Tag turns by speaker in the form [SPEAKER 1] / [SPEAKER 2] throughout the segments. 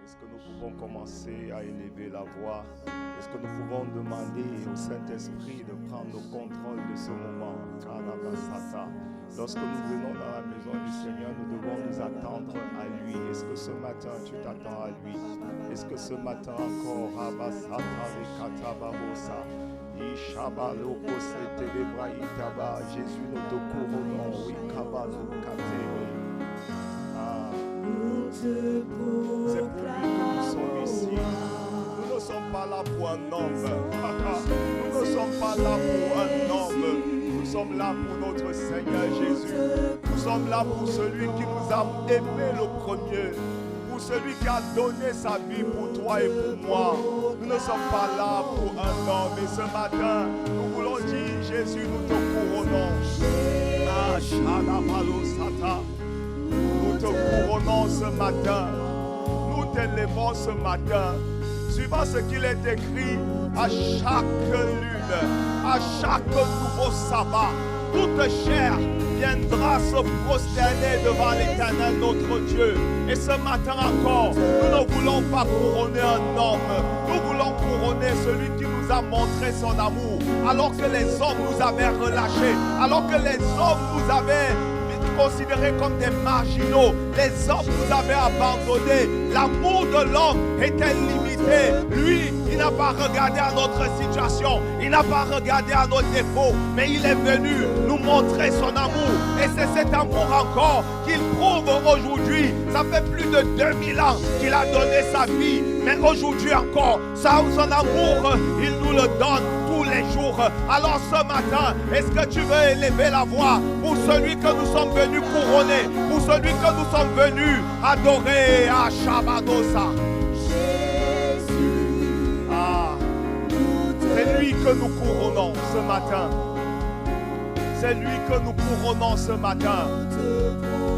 [SPEAKER 1] Est-ce que nous pouvons commencer à élever la voix? Est-ce que nous pouvons demander au Saint-Esprit de prendre le contrôle de ce moment? Lorsque nous venons dans la maison du Seigneur, nous devons nous attendre à lui. Est-ce que ce matin, tu t'attends à lui? Est-ce que ce matin encore, Jésus, nous te couronnons. C'est plus que nous sommes ici. Nous ne sommes pas là pour un homme. Nous ne sommes pas là pour un homme. Nous sommes là pour notre Seigneur Jésus. Nous sommes là pour celui qui nous a aimé le premier. Pour celui qui a donné sa vie pour toi et pour moi. Nous ne sommes pas là pour un homme. Et ce matin, nous voulons dire, Jésus, nous te couronnons. Nous te couronnons ce matin. Nous t'élevons ce matin. Suivant ce qu'il est écrit, à chaque lune, à chaque nouveau sabbat, toute chair viendra se prosterner devant l'Éternel notre Dieu. Et ce matin encore, nous ne voulons pas couronner un homme. Nous voulons couronner celui qui nous a montré son amour. Alors que les hommes nous avaient relâchés, alors que les hommes nous avaient considérés comme des marginaux, les hommes nous avaient abandonnés. L'amour de l'homme était limité. Lui, il n'a pas regardé à notre situation, il n'a pas regardé à nos défauts, mais il est venu nous montrer son amour. Et c'est cet amour encore qu'il prouve aujourd'hui. Ça fait plus de 2000 ans qu'il a donné sa vie, mais aujourd'hui encore, son amour, il nous le donne tous les jours. Alors ce matin, est-ce que tu veux élever la voix pour celui que nous sommes venus couronner, pour celui que nous sommes venus adorer à Shabadosa? C'est lui que nous couronnons ce matin. C'est lui que nous couronnons ce matin.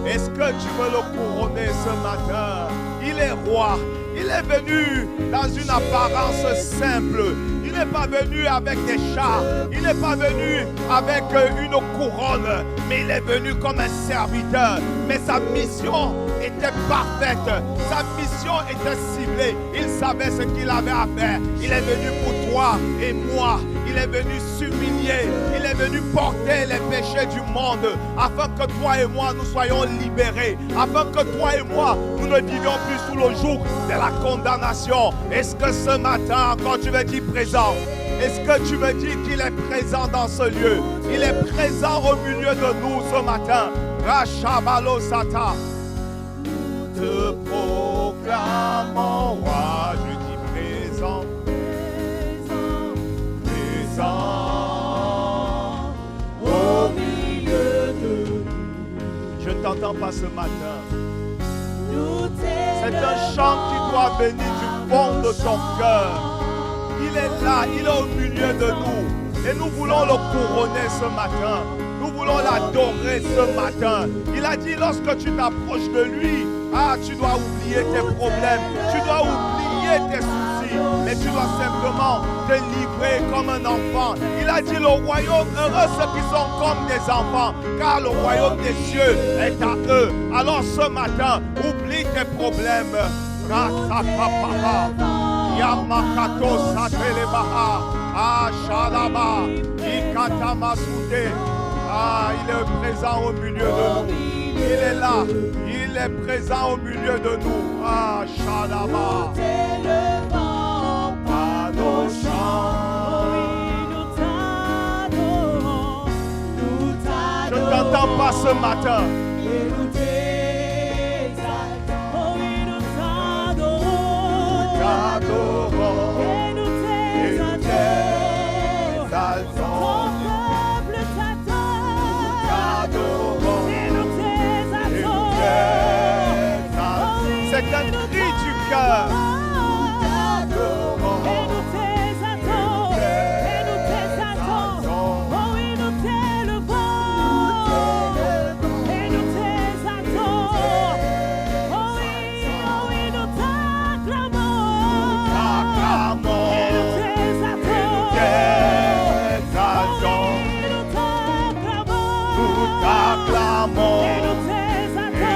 [SPEAKER 1] Est-ce que tu veux le couronner ce matin? Il est roi. Il est venu dans une apparence simple. Il n'est pas venu avec des chars. Il n'est pas venu avec une couronne. Mais il est venu comme un serviteur. Mais sa mission était parfaite. Sa mission était ciblée. Il savait ce qu'il avait à faire. Il est venu pour toi et moi. Il est venu s'humilier. Il est venu porter les péchés du monde. Afin que toi et moi nous soyons libérés. Afin que toi et moi nous ne vivions plus sous le joug de la condamnation. Est-ce que ce matin, quand tu veux dire présent, est-ce que tu veux dire qu'il est présent dans ce lieu? Il est présent au milieu de nous ce matin. Rachabalo Sata. Te proclamons roi, je dis présent. Présent au milieu de nous. Je ne t'entends pas ce matin. C'est un chant qui doit venir du fond de ton cœur. Il est là, il est au milieu de nous. Et nous voulons le couronner ce matin. Nous voulons l'adorer ce matin. Il a dit lorsque tu t'approches de lui, tu dois oublier tes problèmes. Tu dois oublier tes soucis. Mais tu dois simplement te livrer comme un enfant. Il a dit le royaume, heureux ceux qui sont comme des enfants, car le royaume des cieux est à eux. Alors ce matin, oublie tes problèmes. Yamakato Satelebaha, Shalaba, Ikatamasute. Il est présent au milieu de nous. Il est là, il est présent au milieu de nous. Shalaba. À nos chants. Je ne t'entends pas ce matin. T'adorons et nous t'exaltons. Ton peuple t'adore et nous t'exaltons. C'est un cri du cœur. T'adorons et nous t'exaltons. Et nous t'exaltons. Oh oui, nous t'élevons. Et nous t'exaltons. Oh oui, nous t'acclamons. Et nous t'exaltons. Nous t'acclamons. Et nous t'exaltons.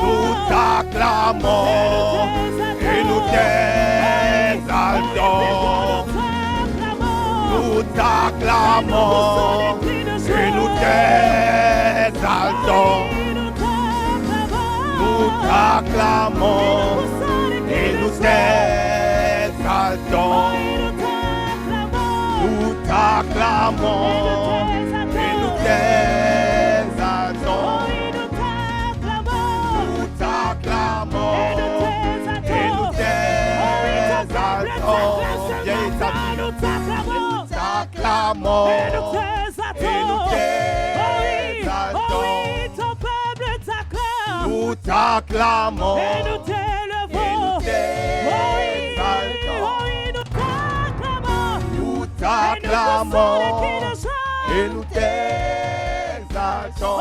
[SPEAKER 1] Nous t'acclamons et nous t'exaltons. Nous t'acclamons et nous t'exaltons. Nous t'acclamons et nous t'exaltons. Nous t'acclamons et nous t'exaltons. Nous t'acclamons et nous t'exaltons. Viens établir. Nous t'acclamons et nous t'exaltons. Nous t'acclamons et nous t'élevons. Nous t'acclamons et nous t'exaltons.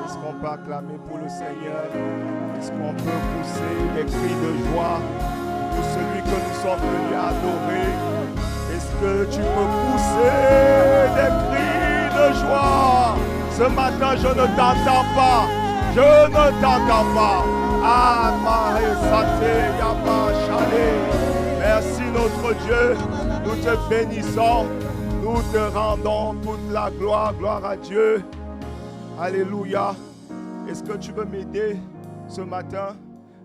[SPEAKER 1] Est-ce qu'on peut acclamer pour le Seigneur? Est-ce qu'on peut pousser des cris de joie pour celui que nous sommes venus adorer? Est-ce que tu peux pousser des cris de joie? Ce matin, je ne t'entends pas. Je ne t'entends pas. Ah, Marie Santé, Yaba Chalé. Merci notre Dieu. Nous te bénissons. Nous te rendons toute la gloire. Gloire à Dieu. Alléluia. Est-ce que tu veux m'aider ce matin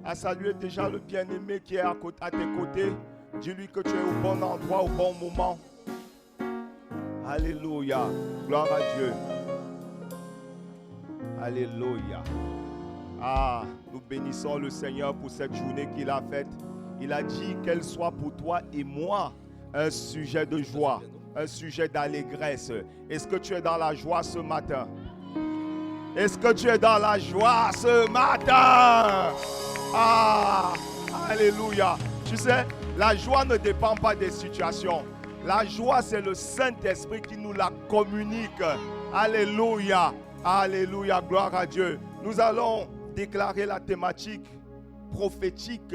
[SPEAKER 1] à saluer déjà le bien-aimé qui est à tes côtés? Dis-lui que tu es au bon endroit, au bon moment. Alléluia. Gloire à Dieu. Alléluia. Ah, nous bénissons le Seigneur pour cette journée qu'il a faite. Il a dit qu'elle soit pour toi et moi un sujet de joie, un sujet d'allégresse. Est-ce que tu es dans la joie ce matin? Est-ce que tu es dans la joie ce matin? Ah, alléluia. Tu sais, la joie ne dépend pas des situations. La joie, c'est le Saint-Esprit qui nous la communique. Alléluia. Alléluia. Gloire à Dieu. Nous allons déclarer la thématique prophétique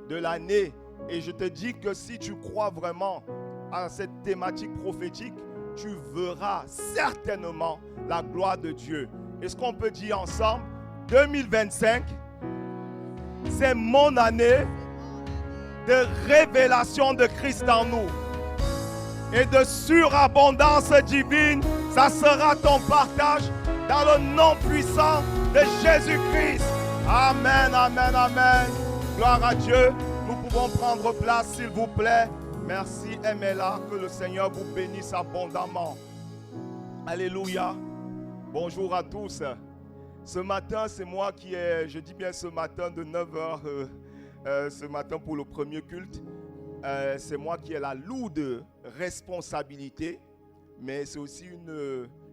[SPEAKER 1] de l'année. Et je te dis que si tu crois vraiment à cette thématique prophétique, tu verras certainement la gloire de Dieu. Est-ce qu'on peut dire ensemble, 2025, c'est mon année de révélation de Christ en nous et de surabondance divine. Ça sera ton partage dans le nom puissant de Jésus-Christ. Amen, amen, amen. Gloire à Dieu. Nous pouvons prendre place, s'il vous plaît. Merci, MLA. Que le Seigneur vous bénisse abondamment. Alléluia. Bonjour à tous. Ce matin, c'est moi qui ai, je dis bien ce matin de 9h, ce matin pour le premier culte, c'est moi qui ai la lourde responsabilité, mais c'est aussi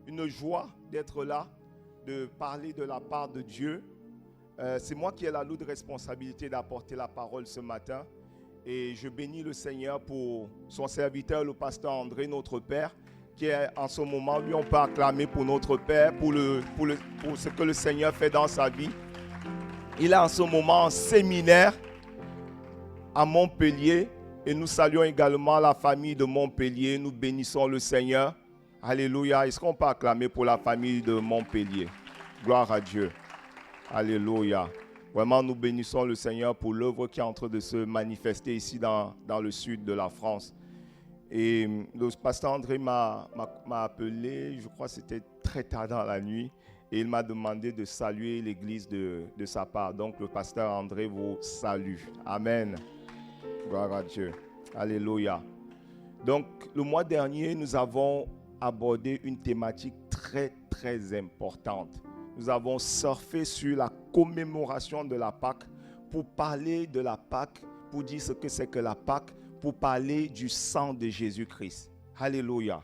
[SPEAKER 1] une joie d'être là, de parler de la part de Dieu. C'est moi qui ai la lourde responsabilité d'apporter la parole ce matin. Et je bénis le Seigneur pour son serviteur, le pasteur André, notre Père, qui est en ce moment, lui on peut acclamer pour notre Père, pour ce que le Seigneur fait dans sa vie. Il est en ce moment en séminaire à Montpellier et nous saluons également la famille de Montpellier. Nous bénissons le Seigneur. Alléluia. Est-ce qu'on peut acclamer pour la famille de Montpellier? Gloire à Dieu. Alléluia. Vraiment, nous bénissons le Seigneur pour l'œuvre qui est en train de se manifester ici dans le sud de la France. Et le pasteur André m'a appelé, je crois que c'était très tard dans la nuit, et il m'a demandé de saluer l'église de sa part. Donc le pasteur André vous salue. Amen. Gloire à Dieu. Alléluia. Donc le mois dernier, nous avons abordé une thématique très très importante. Nous avons surfé sur la commémoration de la Pâque pour parler de la Pâque, pour dire ce que c'est que la Pâque, pour parler du sang de Jésus-Christ. Alléluia.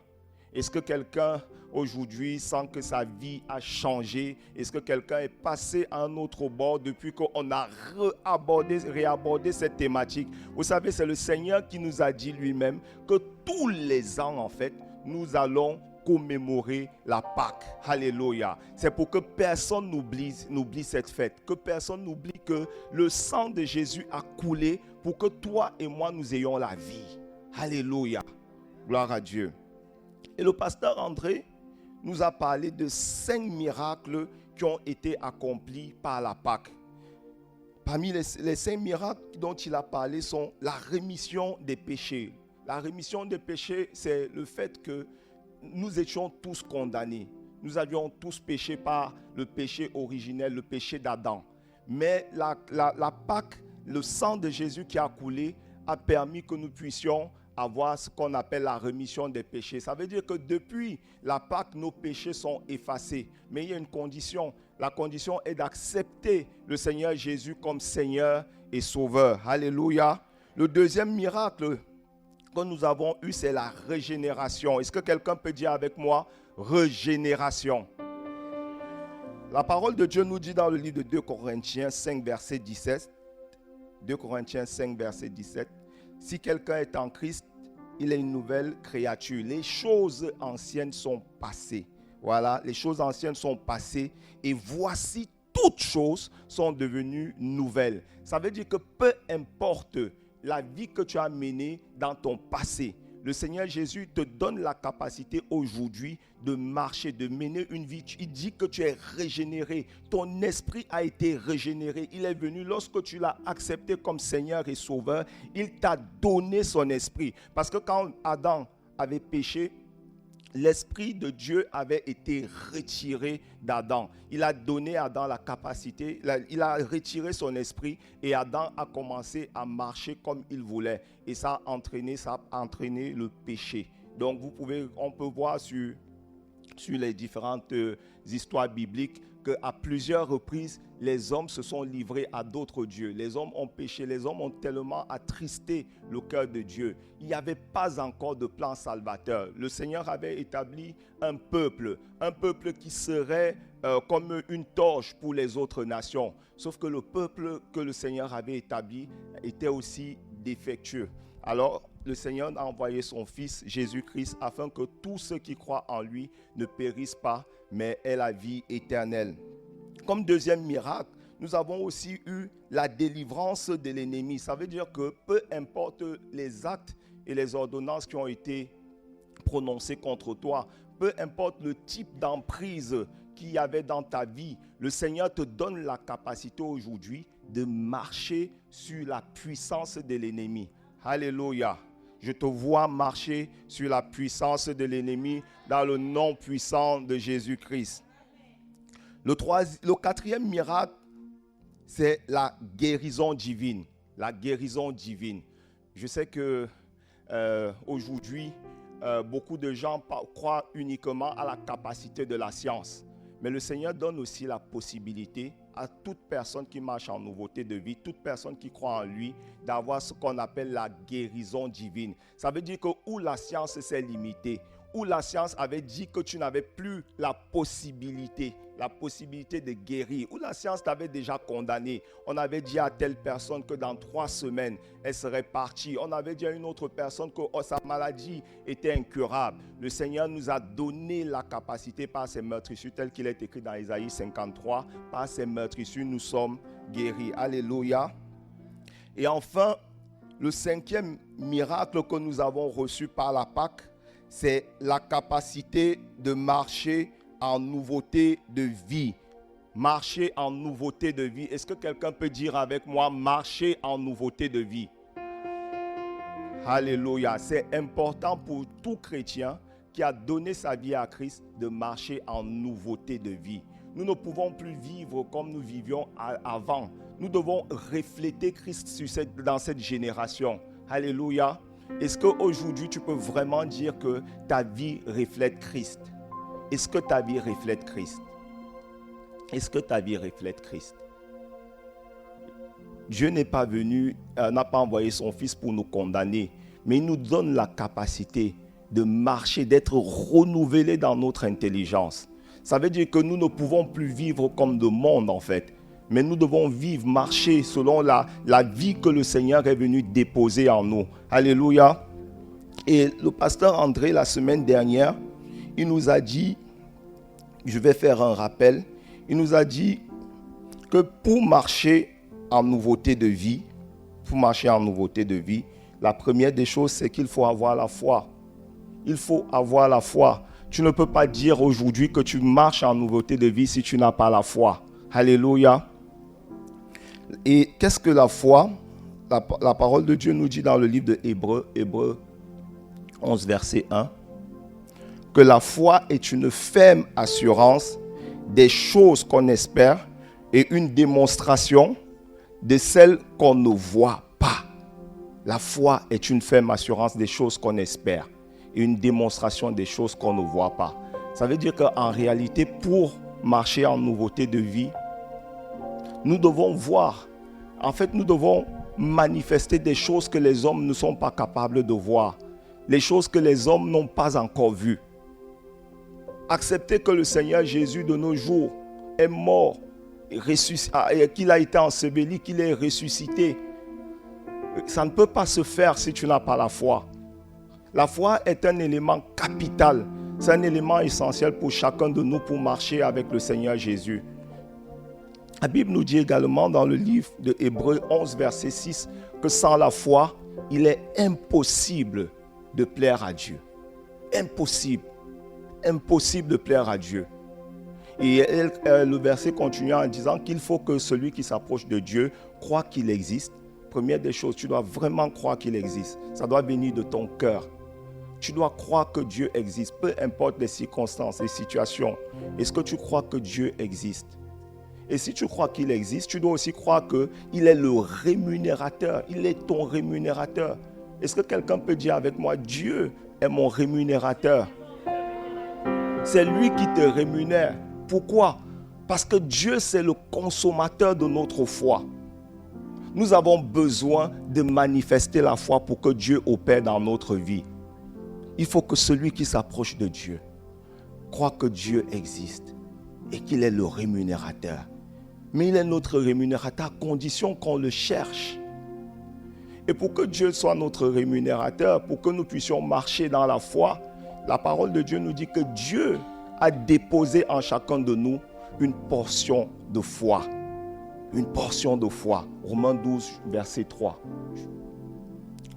[SPEAKER 1] Est-ce que quelqu'un aujourd'hui sent que sa vie a changé? Est-ce que quelqu'un est passé à un autre bord depuis qu'on a réabordé cette thématique? Vous savez, c'est le Seigneur qui nous a dit lui-même que tous les ans, en fait, nous allons commémorer la Pâque. Alléluia. C'est pour que personne n'oublie cette fête, que personne n'oublie que le sang de Jésus a coulé pour que toi et moi nous ayons la vie. Alléluia. Gloire à Dieu. Et le pasteur André nous a parlé de 5 miracles qui ont été accomplis par la Pâque. Parmi les 5 miracles dont il a parlé sont la rémission des péchés. La rémission des péchés, c'est le fait que nous étions tous condamnés. Nous avions tous péché par le péché originel, le péché d'Adam. Mais la Pâque, le sang de Jésus qui a coulé, a permis que nous puissions avoir ce qu'on appelle la rémission des péchés. Ça veut dire que depuis la Pâque, nos péchés sont effacés. Mais il y a une condition. La condition est d'accepter le Seigneur Jésus comme Seigneur et Sauveur. Alléluia. Le deuxième miracle que nous avons eu, c'est la régénération. Est-ce que quelqu'un peut dire avec moi, régénération? La parole de Dieu nous dit dans le livre de 2 Corinthiens 5, verset 17, 2 Corinthiens 5, verset 17, si quelqu'un est en Christ, il est une nouvelle créature. Les choses anciennes sont passées. Voilà, les choses anciennes sont passées et voici toutes choses sont devenues nouvelles. Ça veut dire que peu importe la vie que tu as menée dans ton passé, le Seigneur Jésus te donne la capacité aujourd'hui de marcher, de mener une vie. Il dit que tu es régénéré. Ton esprit a été régénéré. Il est venu lorsque tu l'as accepté comme Seigneur et Sauveur. Il t'a donné son esprit. Parce que quand Adam avait péché, l'Esprit de Dieu avait été retiré d'Adam. Il a donné à Adam la capacité, il a retiré son esprit et Adam a commencé à marcher comme il voulait. Et ça a entraîné le péché. Donc on peut voir sur les différentes histoires bibliques qu'à plusieurs reprises, les hommes se sont livrés à d'autres dieux. Les hommes ont péché, les hommes ont tellement attristé le cœur de Dieu. Il n'y avait pas encore de plan salvateur. Le Seigneur avait établi un peuple qui serait comme une torche pour les autres nations. Sauf que le peuple que le Seigneur avait établi était aussi défectueux. Alors, le Seigneur a envoyé son Fils Jésus-Christ afin que tous ceux qui croient en lui ne périssent pas, mais aient la vie éternelle. Comme deuxième miracle, nous avons aussi eu la délivrance de l'ennemi. Ça veut dire que peu importe les actes et les ordonnances qui ont été prononcés contre toi, peu importe le type d'emprise qu'il y avait dans ta vie, le Seigneur te donne la capacité aujourd'hui de marcher sur la puissance de l'ennemi. Alléluia. Je te vois marcher sur la puissance de l'ennemi dans le nom puissant de Jésus-Christ. Le quatrième miracle, c'est la guérison divine. La guérison divine. Je sais que aujourd'hui, beaucoup de gens croient uniquement à la capacité de la science. Mais le Seigneur donne aussi la possibilité à toute personne qui marche en nouveauté de vie, toute personne qui croit en lui, d'avoir ce qu'on appelle la guérison divine. Ça veut dire que où la science s'est limitée, où la science avait dit que tu n'avais plus la possibilité de guérir, où la science t'avait déjà condamné. On avait dit à telle personne que dans 3 semaines, elle serait partie. On avait dit à une autre personne que sa maladie était incurable. Le Seigneur nous a donné la capacité par ses meurtrissures, tel qu'il est écrit dans Isaïe 53, par ses meurtrissures, nous sommes guéris. Alléluia. Et enfin, le 5e miracle que nous avons reçu par la Pâque, c'est la capacité de marcher en nouveauté de vie. Marcher en nouveauté de vie. Est-ce que quelqu'un peut dire avec moi, marcher en nouveauté de vie? Alléluia. C'est important pour tout chrétien qui a donné sa vie à Christ de marcher en nouveauté de vie. Nous ne pouvons plus vivre comme nous vivions avant. Nous devons refléter Christ dans cette génération. Alléluia. Est-ce qu'aujourd'hui, tu peux vraiment dire que ta vie reflète Christ? Est-ce que ta vie reflète Christ? Est-ce que ta vie reflète Christ? Dieu n'est pas venu, n'a pas envoyé son Fils pour nous condamner, mais il nous donne la capacité de marcher, d'être renouvelés dans notre intelligence. Ça veut dire que nous ne pouvons plus vivre comme le monde en fait, mais nous devons vivre, marcher selon la vie que le Seigneur est venu déposer en nous. Alléluia. Et le pasteur André, la semaine dernière, il nous a dit, je vais faire un rappel, il nous a dit que pour marcher en nouveauté de vie, la première des choses, c'est qu'il faut avoir la foi. Il faut avoir la foi. Tu ne peux pas dire aujourd'hui que tu marches en nouveauté de vie si tu n'as pas la foi. Alléluia. Et qu'est-ce que la foi? La parole de Dieu nous dit dans le livre de Hébreux 11, verset 1, que la foi est une ferme assurance des choses qu'on espère et une démonstration de celles qu'on ne voit pas. La foi est une ferme assurance des choses qu'on espère et une démonstration des choses qu'on ne voit pas. Ça veut dire qu'en réalité, pour marcher en nouveauté de vie, nous devons voir, en fait, nous devons manifester des choses que les hommes ne sont pas capables de voir, les choses que les hommes n'ont pas encore vues. Accepter que le Seigneur Jésus de nos jours est mort, qu'il a été enseveli, qu'il est ressuscité. Ça ne peut pas se faire si tu n'as pas la foi. La foi est un élément capital. C'est un élément essentiel pour chacun de nous pour marcher avec le Seigneur Jésus. La Bible nous dit également dans le livre de Hébreux 11, verset 6, que sans la foi, il est impossible de plaire à Dieu. Impossible. Impossible de plaire à Dieu. Et le verset continue en disant qu'il faut que celui qui s'approche de Dieu croit qu'il existe. Première des choses, tu dois vraiment croire qu'il existe. Ça doit venir de ton cœur. Tu dois croire que Dieu existe, peu importe les circonstances, les situations. Est-ce que tu crois que Dieu existe? Et si tu crois qu'il existe, tu dois aussi croire qu'il est le rémunérateur. Il est ton rémunérateur. Est-ce que quelqu'un peut dire avec moi, Dieu est mon rémunérateur? C'est lui qui te rémunère. Pourquoi? Parce que Dieu, c'est le consommateur de notre foi. Nous avons besoin de manifester la foi pour que Dieu opère dans notre vie. Il faut que celui qui s'approche de Dieu croit que Dieu existe et qu'il est le rémunérateur. Mais il est notre rémunérateur à condition qu'on le cherche. Et pour que Dieu soit notre rémunérateur, pour que nous puissions marcher dans la foi, la parole de Dieu nous dit que Dieu a déposé en chacun de nous une portion de foi. Une portion de foi. Romains 12, verset 3.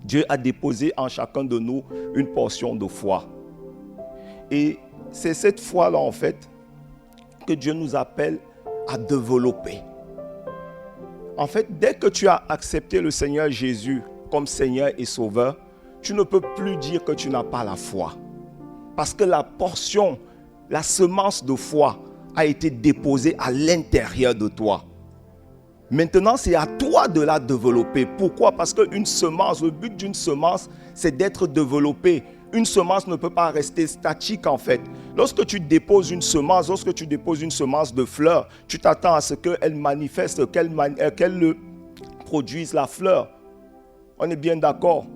[SPEAKER 1] Dieu a déposé en chacun de nous une portion de foi. Et c'est cette foi-là, en fait, que Dieu nous appelle à développer. En fait, dès que tu as accepté le Seigneur Jésus comme Seigneur et Sauveur, tu ne peux plus dire que tu n'as pas la foi. Parce que la portion, la semence de foi a été déposée à l'intérieur de toi. Maintenant, c'est à toi de la développer. Pourquoi? Parce qu'une semence, le but d'une semence, c'est d'être développée. Une semence ne peut pas rester statique en fait. Lorsque tu déposes une semence, de fleurs, tu t'attends à ce qu'elle manifeste, qu'elle produise la fleur. On est bien d'accord?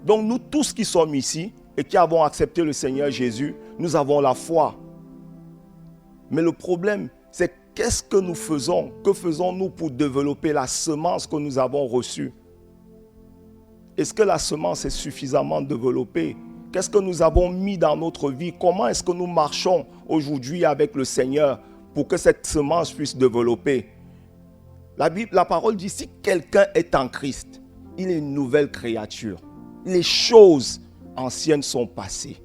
[SPEAKER 1] Donc nous tous qui sommes ici et qui avons accepté le Seigneur Jésus, nous avons la foi. Mais le problème, c'est qu'est-ce que nous faisons? Que faisons-nous pour développer la semence que nous avons reçue? Est-ce que la semence est suffisamment développée? Qu'est-ce que nous avons mis dans notre vie? Comment est-ce que nous marchons aujourd'hui avec le Seigneur pour que cette semence puisse développer? La parole dit, si quelqu'un est en Christ, il est une nouvelle créature. Les choses anciennes sont passées.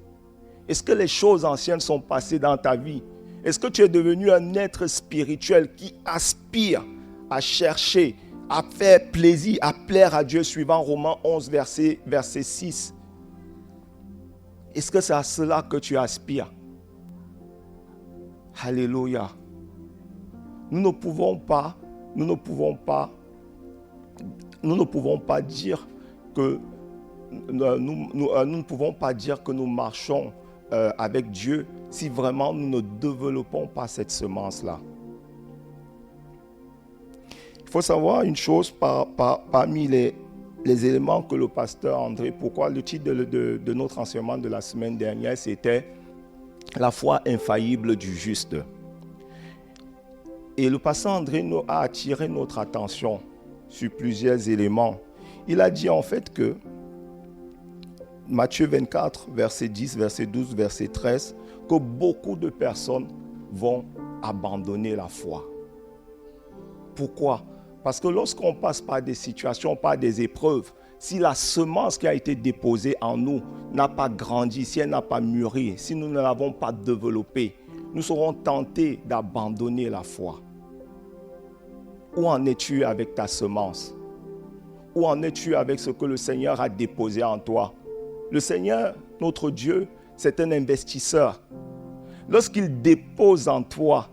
[SPEAKER 1] Est-ce que les choses anciennes sont passées dans ta vie? Est-ce que tu es devenu un être spirituel qui aspire à chercher à faire plaisir, à plaire à Dieu, suivant Romains 11, verset 6. Est-ce que c'est à cela que tu aspires? Alléluia. Nous ne pouvons pas dire que nous ne pouvons pas dire que nous marchons avec Dieu si vraiment nous ne développons pas cette semence-là. Il faut savoir une chose parmi les éléments que le pasteur André, pourquoi le titre de notre enseignement de la semaine dernière, c'était « La foi infaillible du juste ». Et le pasteur André a attiré notre attention sur plusieurs éléments. Il a dit en fait que Matthieu 24, verset 10, verset 12, verset 13, que beaucoup de personnes vont abandonner la foi. Pourquoi? Parce que lorsqu'on passe par des situations, par des épreuves, si la semence qui a été déposée en nous n'a pas grandi, si elle n'a pas mûri, si nous ne l'avons pas développée, nous serons tentés d'abandonner la foi. Où en es-tu avec ta semence? Où en es-tu avec ce que le Seigneur a déposé en toi? Le Seigneur, notre Dieu, c'est un investisseur. Lorsqu'il dépose en toi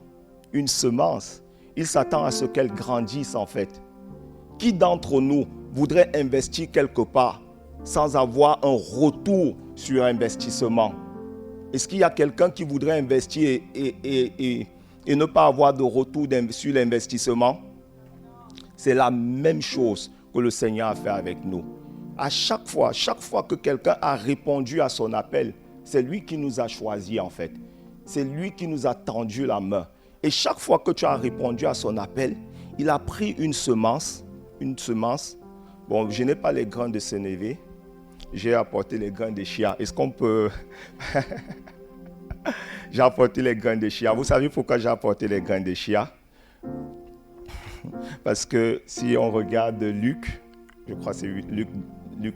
[SPEAKER 1] une semence, il s'attend à ce qu'elle grandisse en fait. Qui d'entre nous voudrait investir quelque part sans avoir un retour sur investissement? Est-ce qu'il y a quelqu'un qui voudrait investir et ne pas avoir de retour sur l'investissement? C'est la même chose que le Seigneur a fait avec nous. À chaque fois que quelqu'un a répondu à son appel, c'est lui qui nous a choisis en fait. C'est lui qui nous a tendu la main. Et chaque fois que tu as répondu à son appel, il a pris une semence. Bon, je n'ai pas les grains de sénévé. J'ai apporté les grains de chia. Est-ce qu'on peut... J'ai apporté les grains de chia. Vous savez pourquoi j'ai apporté les grains de chia? Parce que si on regarde Luc, je crois que c'est Luc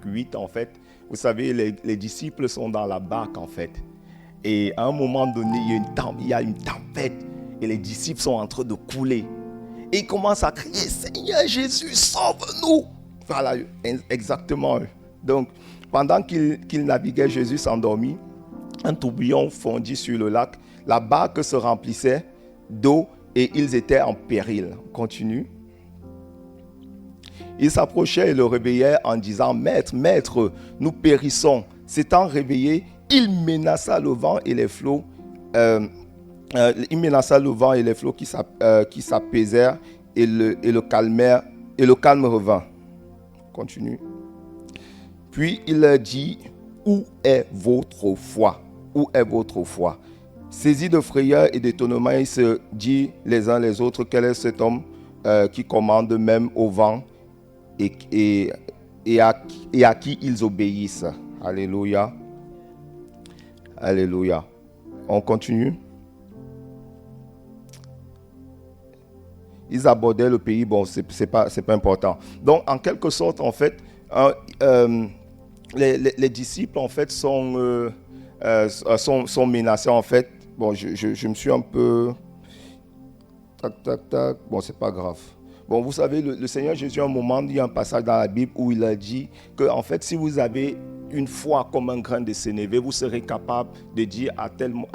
[SPEAKER 1] 8 en fait, vous savez, les disciples sont dans la barque en fait. Et à un moment donné, il y a une tempête et les disciples sont en train de couler. Et ils commencent à crier, Seigneur Jésus, sauve-nous! Voilà, exactement. Donc, pendant qu'ils naviguaient, Jésus s'endormit. Un tourbillon fondit sur le lac. La barque se remplissait d'eau et ils étaient en péril. On continue. Ils s'approchaient et le réveillaient en disant, Maître, Maître, nous périssons. S'étant réveillé, il menaça le vent et les flots. Qui s'apaisèrent et le calmèrent, et le calme revint. Continue. Puis il leur dit, où est votre foi? Où est votre foi? Saisis de frayeur et d'étonnement, ils se disent les uns les autres, quel est cet homme qui commande même au vent et à qui ils obéissent. Alléluia. Alléluia. On continue. Ils abordaient le pays, bon, c'est pas important. Donc, en quelque sorte, en fait, les disciples, en fait, sont menacés, en fait. Bon, je me suis un peu... Tac. Bon, c'est pas grave. Bon, vous savez, le Seigneur Jésus, à un moment, il y a un passage dans la Bible où il a dit que, en fait, si vous avez une foi comme un grain de sénévé, vous serez capable de dire à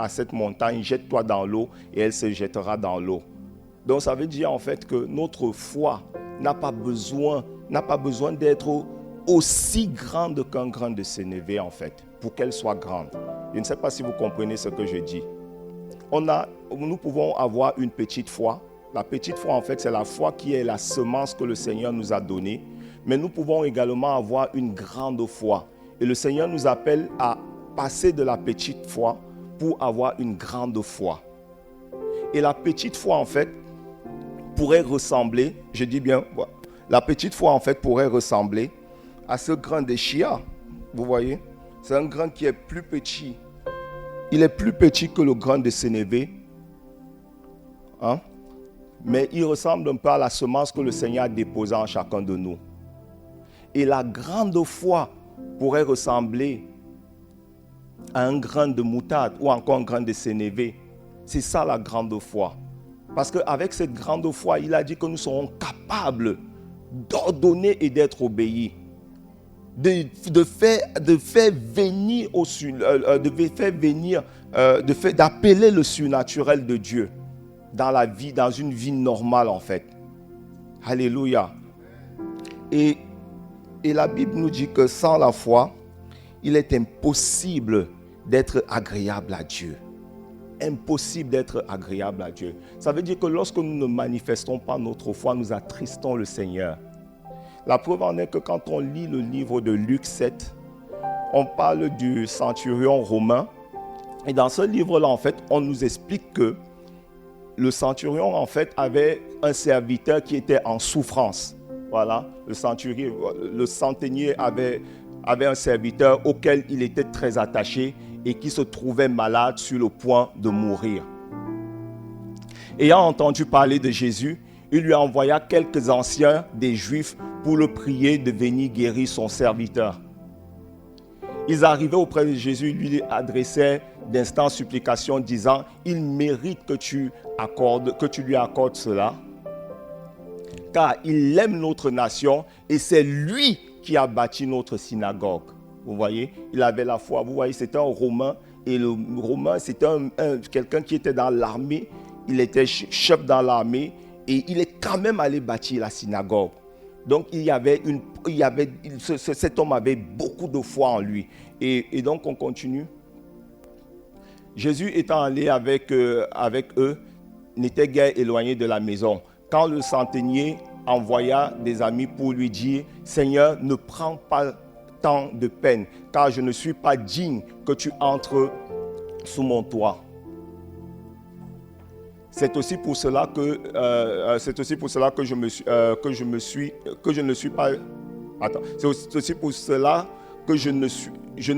[SPEAKER 1] cette montagne, jette-toi dans l'eau, et elle se jettera dans l'eau. Donc, ça veut dire, en fait, que notre foi n'a pas besoin d'être aussi grande qu'un grain de sénévé, en fait, pour qu'elle soit grande. Je ne sais pas si vous comprenez ce que je dis. Nous pouvons avoir une petite foi. La petite foi, en fait, c'est la foi qui est la semence que le Seigneur nous a donnée. Mais nous pouvons également avoir une grande foi. Et le Seigneur nous appelle à passer de la petite foi pour avoir une grande foi. Et la petite foi, en fait, pourrait ressembler, je dis bien, la petite foi, en fait, pourrait ressembler à ce grain de chia. Vous voyez? C'est un grain qui est plus petit. Il est plus petit que le grain de sénévé. Hein? Mais il ressemble un peu à la semence que le Seigneur a déposée en chacun de nous. Et la grande foi pourrait ressembler à un grain de moutarde ou encore un grain de sénévé. C'est ça la grande foi. Parce qu'avec cette grande foi, il a dit que nous serons capables d'ordonner et d'être obéi. De faire venir d'appeler le surnaturel de Dieu dans la vie, dans une vie normale en fait. Alléluia. Et la Bible nous dit que sans la foi, il est impossible d'être agréable à Dieu. Impossible d'être agréable à Dieu. Ça veut dire que lorsque nous ne manifestons pas notre foi, nous attristons le Seigneur. La preuve en est que quand on lit le livre de Luc 7, on parle du centurion romain. Et dans ce livre-là, en fait, on nous explique que le centurion, en fait, avait un serviteur qui était en souffrance. Voilà, le centenier avait un serviteur auquel il était très attaché et qui se trouvait malade sur le point de mourir. Ayant entendu parler de Jésus, il lui envoya quelques anciens des Juifs pour le prier de venir guérir son serviteur. Ils arrivaient auprès de Jésus, lui adressaient d'instantes supplications disant « Il mérite que tu lui accordes cela, car il aime notre nation et c'est lui qui a bâti notre synagogue. » Vous voyez, il avait la foi. Vous voyez, c'était un Romain et le Romain, c'était quelqu'un qui était dans l'armée. Il était chef dans l'armée et il est quand même allé bâtir la synagogue. Donc, cet homme avait beaucoup de foi en lui. Et donc, on continue. Jésus étant allé avec eux, n'était guère éloigné de la maison. Quand le centenier envoya des amis pour lui dire « Seigneur, ne prends pas tant de peine, car je ne suis pas digne que tu entres sous mon toit. » C'est aussi pour cela que je ne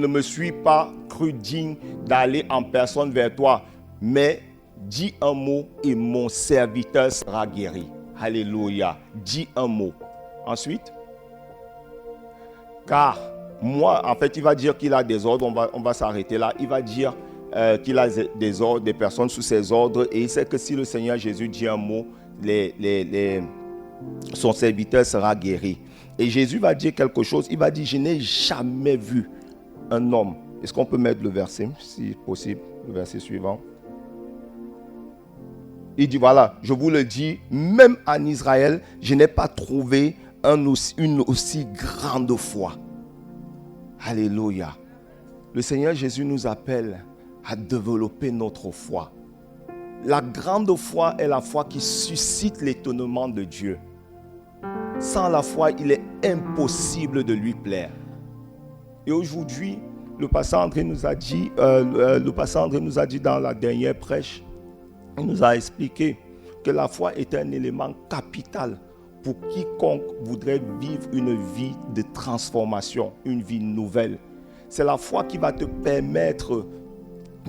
[SPEAKER 1] me suis pas cru digne d'aller en personne vers toi, mais dis un mot et mon serviteur sera guéri. Alléluia. Dis un mot. Ensuite, car moi, en fait, il va dire qu'il a des ordres, on va s'arrêter là. Il va dire qu'il a des ordres, des personnes sous ses ordres, et il sait que si le Seigneur Jésus dit un mot, son serviteur sera guéri. Et Jésus va dire quelque chose, il va dire, je n'ai jamais vu un homme. Est-ce qu'on peut mettre le verset, si possible, le verset suivant? Il dit, voilà, je vous le dis, même en Israël, je n'ai pas trouvé une aussi grande foi. Alléluia. Le Seigneur Jésus nous appelle à développer notre foi. La grande foi est la foi qui suscite l'étonnement de Dieu. Sans la foi, il est impossible de lui plaire. Et aujourd'hui, le pasteur André nous a dit dans la dernière prêche, il nous a expliqué que la foi est un élément capital pour quiconque voudrait vivre une vie de transformation, une vie nouvelle. C'est la foi qui va te permettre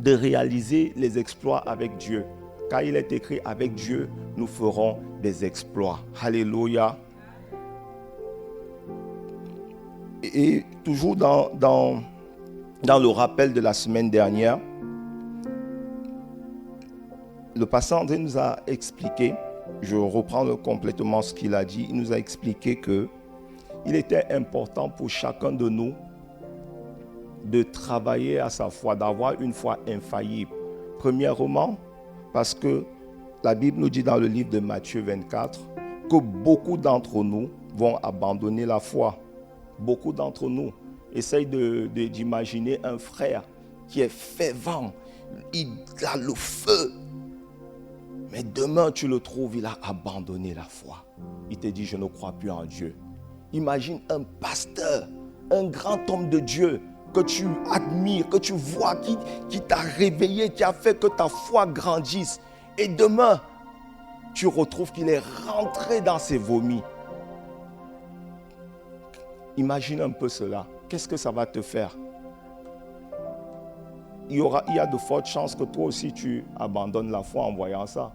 [SPEAKER 1] de réaliser les exploits avec Dieu. Car il est écrit, avec Dieu, nous ferons des exploits. Alléluia. Et toujours dans le rappel de la semaine dernière, le pasteur André nous a expliqué, je reprends complètement ce qu'il a dit, il nous a expliqué qu'il était important pour chacun de nous de travailler à sa foi, d'avoir une foi infaillible. Premièrement, parce que la Bible nous dit dans le livre de Matthieu 24 que beaucoup d'entre nous vont abandonner la foi. Beaucoup d'entre nous essayent d'imaginer un frère qui est fervent, il a le feu. Mais demain, tu le trouves, il a abandonné la foi. Il te dit, je ne crois plus en Dieu. Imagine un pasteur, un grand homme de Dieu que tu admires, que tu vois, qui t'a réveillé, qui a fait que ta foi grandisse. Et demain, tu retrouves qu'il est rentré dans ses vomis. Imagine un peu cela. Qu'est-ce que ça va te faire? Il y a de fortes chances que toi aussi tu abandonnes la foi en voyant ça.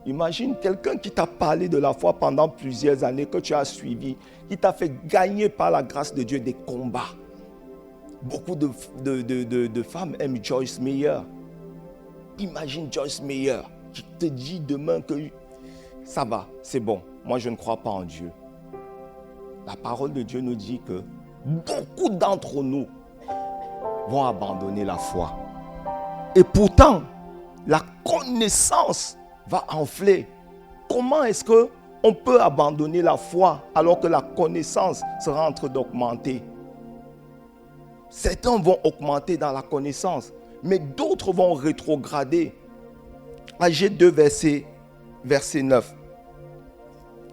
[SPEAKER 1] Imagine quelqu'un qui t'a parlé de la foi pendant plusieurs années, que tu as suivi, qui t'a fait gagner par la grâce de Dieu des combats. Beaucoup de femmes aiment Joyce Meyer. Imagine Joyce Meyer qui te dit demain que ça va, c'est bon, moi je ne crois pas en Dieu. la parole de Dieu nous dit que beaucoup d'entre nous vont abandonner la foi. Et pourtant, la connaissance va enfler. Comment est-ce qu'on peut abandonner la foi alors que la connaissance sera en train d'augmenter? Certains vont augmenter dans la connaissance, mais d'autres vont rétrograder. Agé 2, verset 9,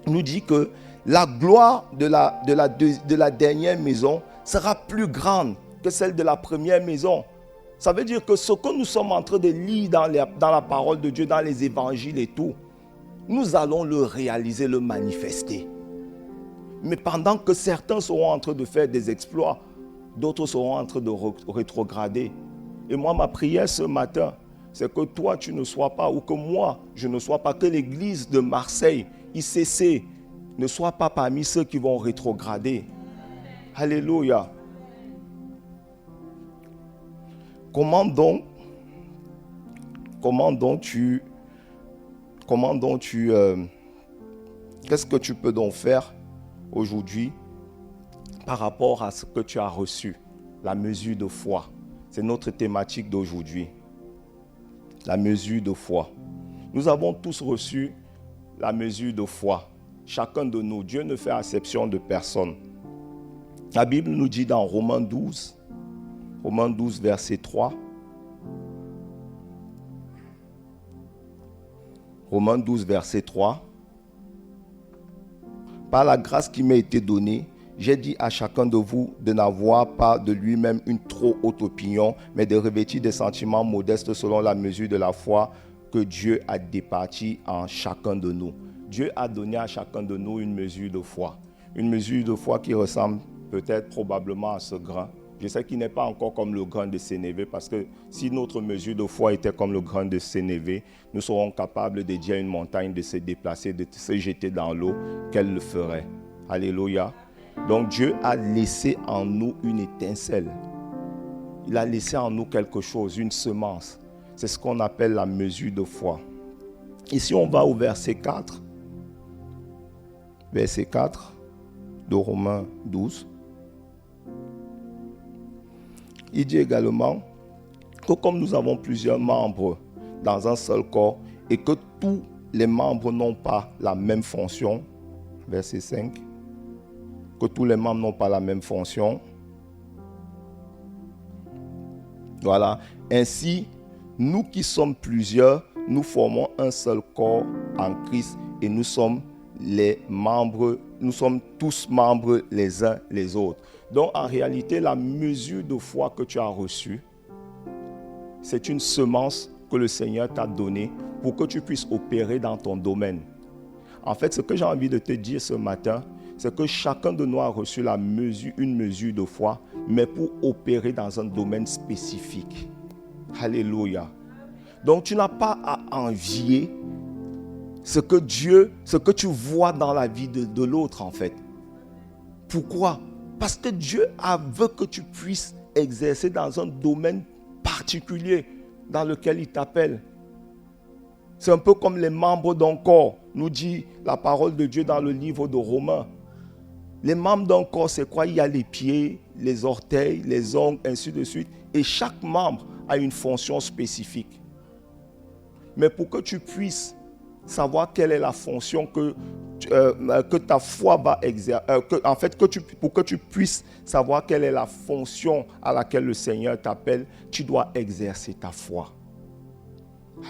[SPEAKER 1] nous dit que la gloire de la dernière maison sera plus grande que celle de la première maison. Ça veut dire que ce que nous sommes en train de lire dans la parole de Dieu, dans les évangiles et tout, nous allons le réaliser, le manifester. Mais pendant que certains seront en train de faire des exploits, d'autres seront en train de rétrograder. Et moi, ma prière ce matin, c'est que toi, tu ne sois pas, ou que moi, je ne sois pas, que l'église de Marseille, ICC, ne soit pas parmi ceux qui vont rétrograder. Alléluia. Qu'est-ce que tu peux donc faire aujourd'hui par rapport à ce que tu as reçu, la mesure de foi? C'est notre thématique d'aujourd'hui. La mesure de foi. Nous avons tous reçu la mesure de foi. Chacun de nous. Dieu ne fait exception de personne. La Bible nous dit dans Romains 12, verset 3. Romains 12, verset 3. Par la grâce qui m'a été donnée, j'ai dit à chacun de vous de n'avoir pas de lui-même une trop haute opinion, mais de revêtir des sentiments modestes selon la mesure de la foi que Dieu a départie en chacun de nous. Dieu a donné à chacun de nous une mesure de foi. Une mesure de foi qui ressemble peut-être probablement à ce grain. Je sais qu'il n'est pas encore comme le grain de sénévé, parce que si notre mesure de foi était comme le grain de sénévé, nous serons capables de dire à une montagne de se déplacer, de se jeter dans l'eau, qu'elle le ferait. Alléluia. Donc Dieu a laissé en nous une étincelle. Il a laissé en nous quelque chose, une semence. C'est ce qu'on appelle la mesure de foi. Ici, on va au verset 4. Verset 4 de Romains 12. Il dit également que comme nous avons plusieurs membres dans un seul corps et que tous les membres n'ont pas la même fonction, verset 5, que tous les membres n'ont pas la même fonction. Voilà. Ainsi, nous qui sommes plusieurs, nous formons un seul corps en Christ et nous sommes tous membres les uns les autres. Donc en réalité, la mesure de foi que tu as reçue, c'est une semence que le Seigneur t'a donnée pour que tu puisses opérer dans ton domaine. En fait, ce que j'ai envie de te dire ce matin, c'est que chacun de nous a reçu une mesure de foi, mais pour opérer dans un domaine spécifique. Alléluia. Donc tu n'as pas à envier ce que tu vois dans la vie de l'autre en fait. Pourquoi? Parce que Dieu veut que tu puisses exercer dans un domaine particulier dans lequel il t'appelle. C'est un peu comme les membres d'un corps, nous dit la parole de Dieu dans le livre de Romains. Les membres d'un corps, c'est quoi? Il y a les pieds, les orteils, les ongles, ainsi de suite. Et chaque membre a une fonction spécifique. Mais pour que tu puisses savoir quelle est la fonction que ta foi va exercer, pour que tu puisses savoir quelle est la fonction à laquelle le Seigneur t'appelle, tu dois exercer ta foi.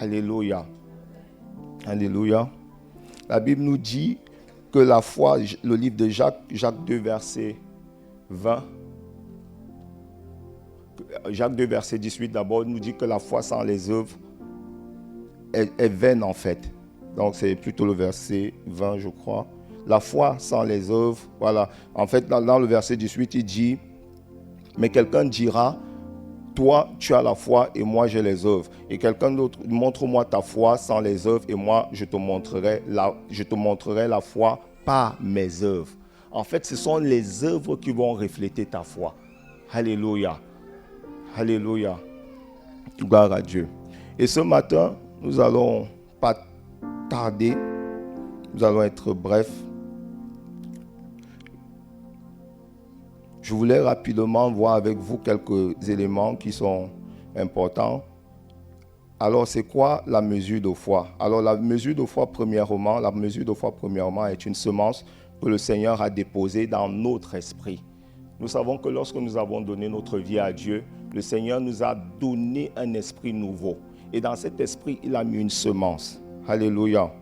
[SPEAKER 1] Alléluia. Alléluia. La Bible nous dit que la foi, le livre de Jacques 2, verset 20, Jacques 2, verset 18 d'abord, nous dit que la foi sans les œuvres est vaine en fait. Donc c'est plutôt le verset 20, je crois. La foi sans les œuvres, voilà. En fait, dans le verset 18, il dit, mais quelqu'un dira, toi, tu as la foi et moi, j'ai les œuvres. Et quelqu'un d'autre, montre-moi ta foi sans les œuvres et moi, je te montrerai la foi par mes œuvres. En fait, ce sont les œuvres qui vont refléter ta foi. Alléluia. Alléluia. Gloire à Dieu. Et ce matin, nous allons pas tarder. Nous allons être brefs.
[SPEAKER 2] Je voulais rapidement voir avec vous quelques éléments qui sont importants. Alors, c'est quoi la mesure de foi? Alors, la mesure de foi, premièrement, est une semence que le Seigneur a déposée dans notre esprit. Nous savons que lorsque nous avons donné notre vie à Dieu, le Seigneur nous a donné un esprit nouveau. Et dans cet esprit, il a mis une semence. Alléluia.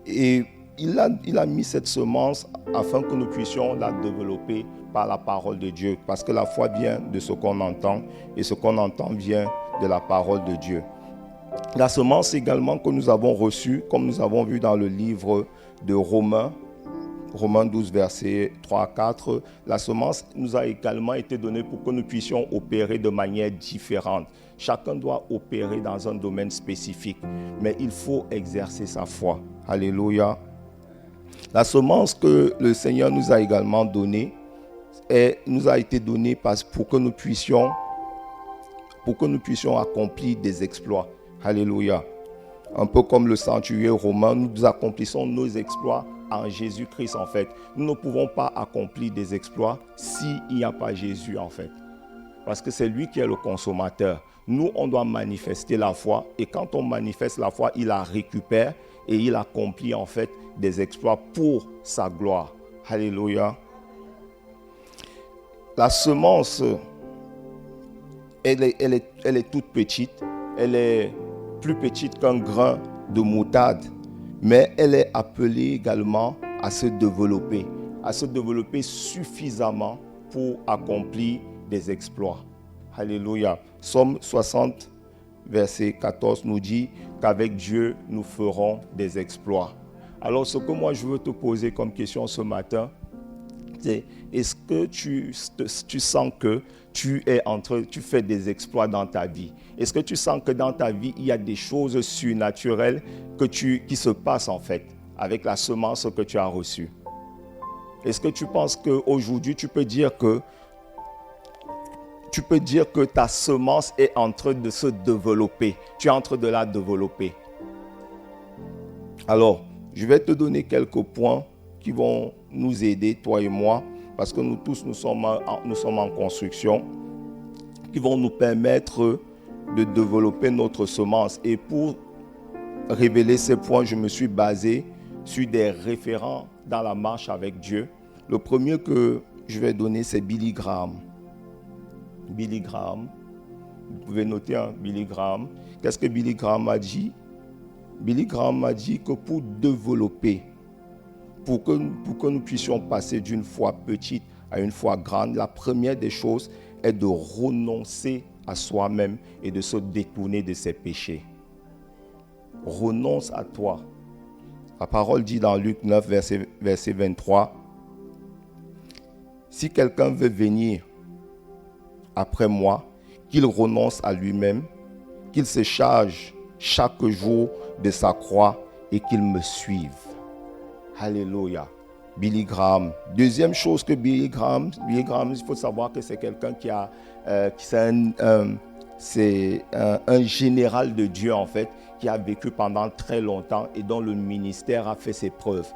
[SPEAKER 2] Et il a mis cette semence afin que nous puissions la développer par la parole de Dieu. Parce que la foi vient de ce qu'on entend et ce qu'on entend vient de la parole de Dieu. La semence également que nous avons reçue, comme nous avons vu dans le livre de Romains 12, versets 3 à 4, la semence nous a également été donnée pour que nous puissions opérer de manière différente. Chacun doit opérer dans un domaine spécifique, mais il faut exercer sa foi. Alléluia. La semence que le Seigneur nous a également donnée, nous a été donnée pour que nous puissions accomplir des exploits. Alléluia. Un peu comme le centurion romain, nous accomplissons nos exploits en Jésus-Christ en fait. Nous ne pouvons pas accomplir des exploits s'il n'y a pas Jésus en fait. Parce que c'est lui qui est le consommateur. Nous, on doit manifester la foi. Et quand on manifeste la foi, il la récupère et il accomplit en fait des exploits pour sa gloire. Alléluia. La semence, elle est toute petite. Elle est plus petite qu'un grain de moutarde. Mais elle est appelée également à se développer suffisamment pour accomplir des exploits. Alléluia. Psaume 60, verset 14 nous dit qu'avec Dieu, nous ferons des exploits. Alors, ce que moi je veux te poser comme question ce matin, c'est est-ce que tu sens que tu fais des exploits dans ta vie? Est-ce que tu sens que dans ta vie, il y a des choses surnaturelles qui se passent en fait avec la semence que tu as reçue? Est-ce que tu penses qu'aujourd'hui, tu peux dire que ta semence est en train de se développer? Tu es en train de la développer. Alors, je vais te donner quelques points qui vont nous aider, toi et moi, parce que nous tous, nous sommes en construction, qui vont nous permettre de développer notre semence. Et pour révéler ces points, je me suis basé sur des référents dans la marche avec Dieu. Le premier que je vais donner, c'est Billy Graham. Billy Graham, vous pouvez noter Billy Graham. Qu'est-ce que Billy Graham a dit? Billy Graham a dit que pour développer, pour que nous puissions passer d'une foi petite à une foi grande, la première des choses est de renoncer à soi-même et de se détourner de ses péchés. Renonce à toi. La parole dit dans Luc 9, verset 23, « Si quelqu'un veut venir après moi, qu'il renonce à lui-même, qu'il se charge chaque jour de sa croix et qu'il me suive. » Alléluia. Billy Graham. Deuxième chose que Billy Graham, il faut savoir que c'est quelqu'un c'est un général de Dieu en fait, qui a vécu pendant très longtemps et dont le ministère a fait ses preuves.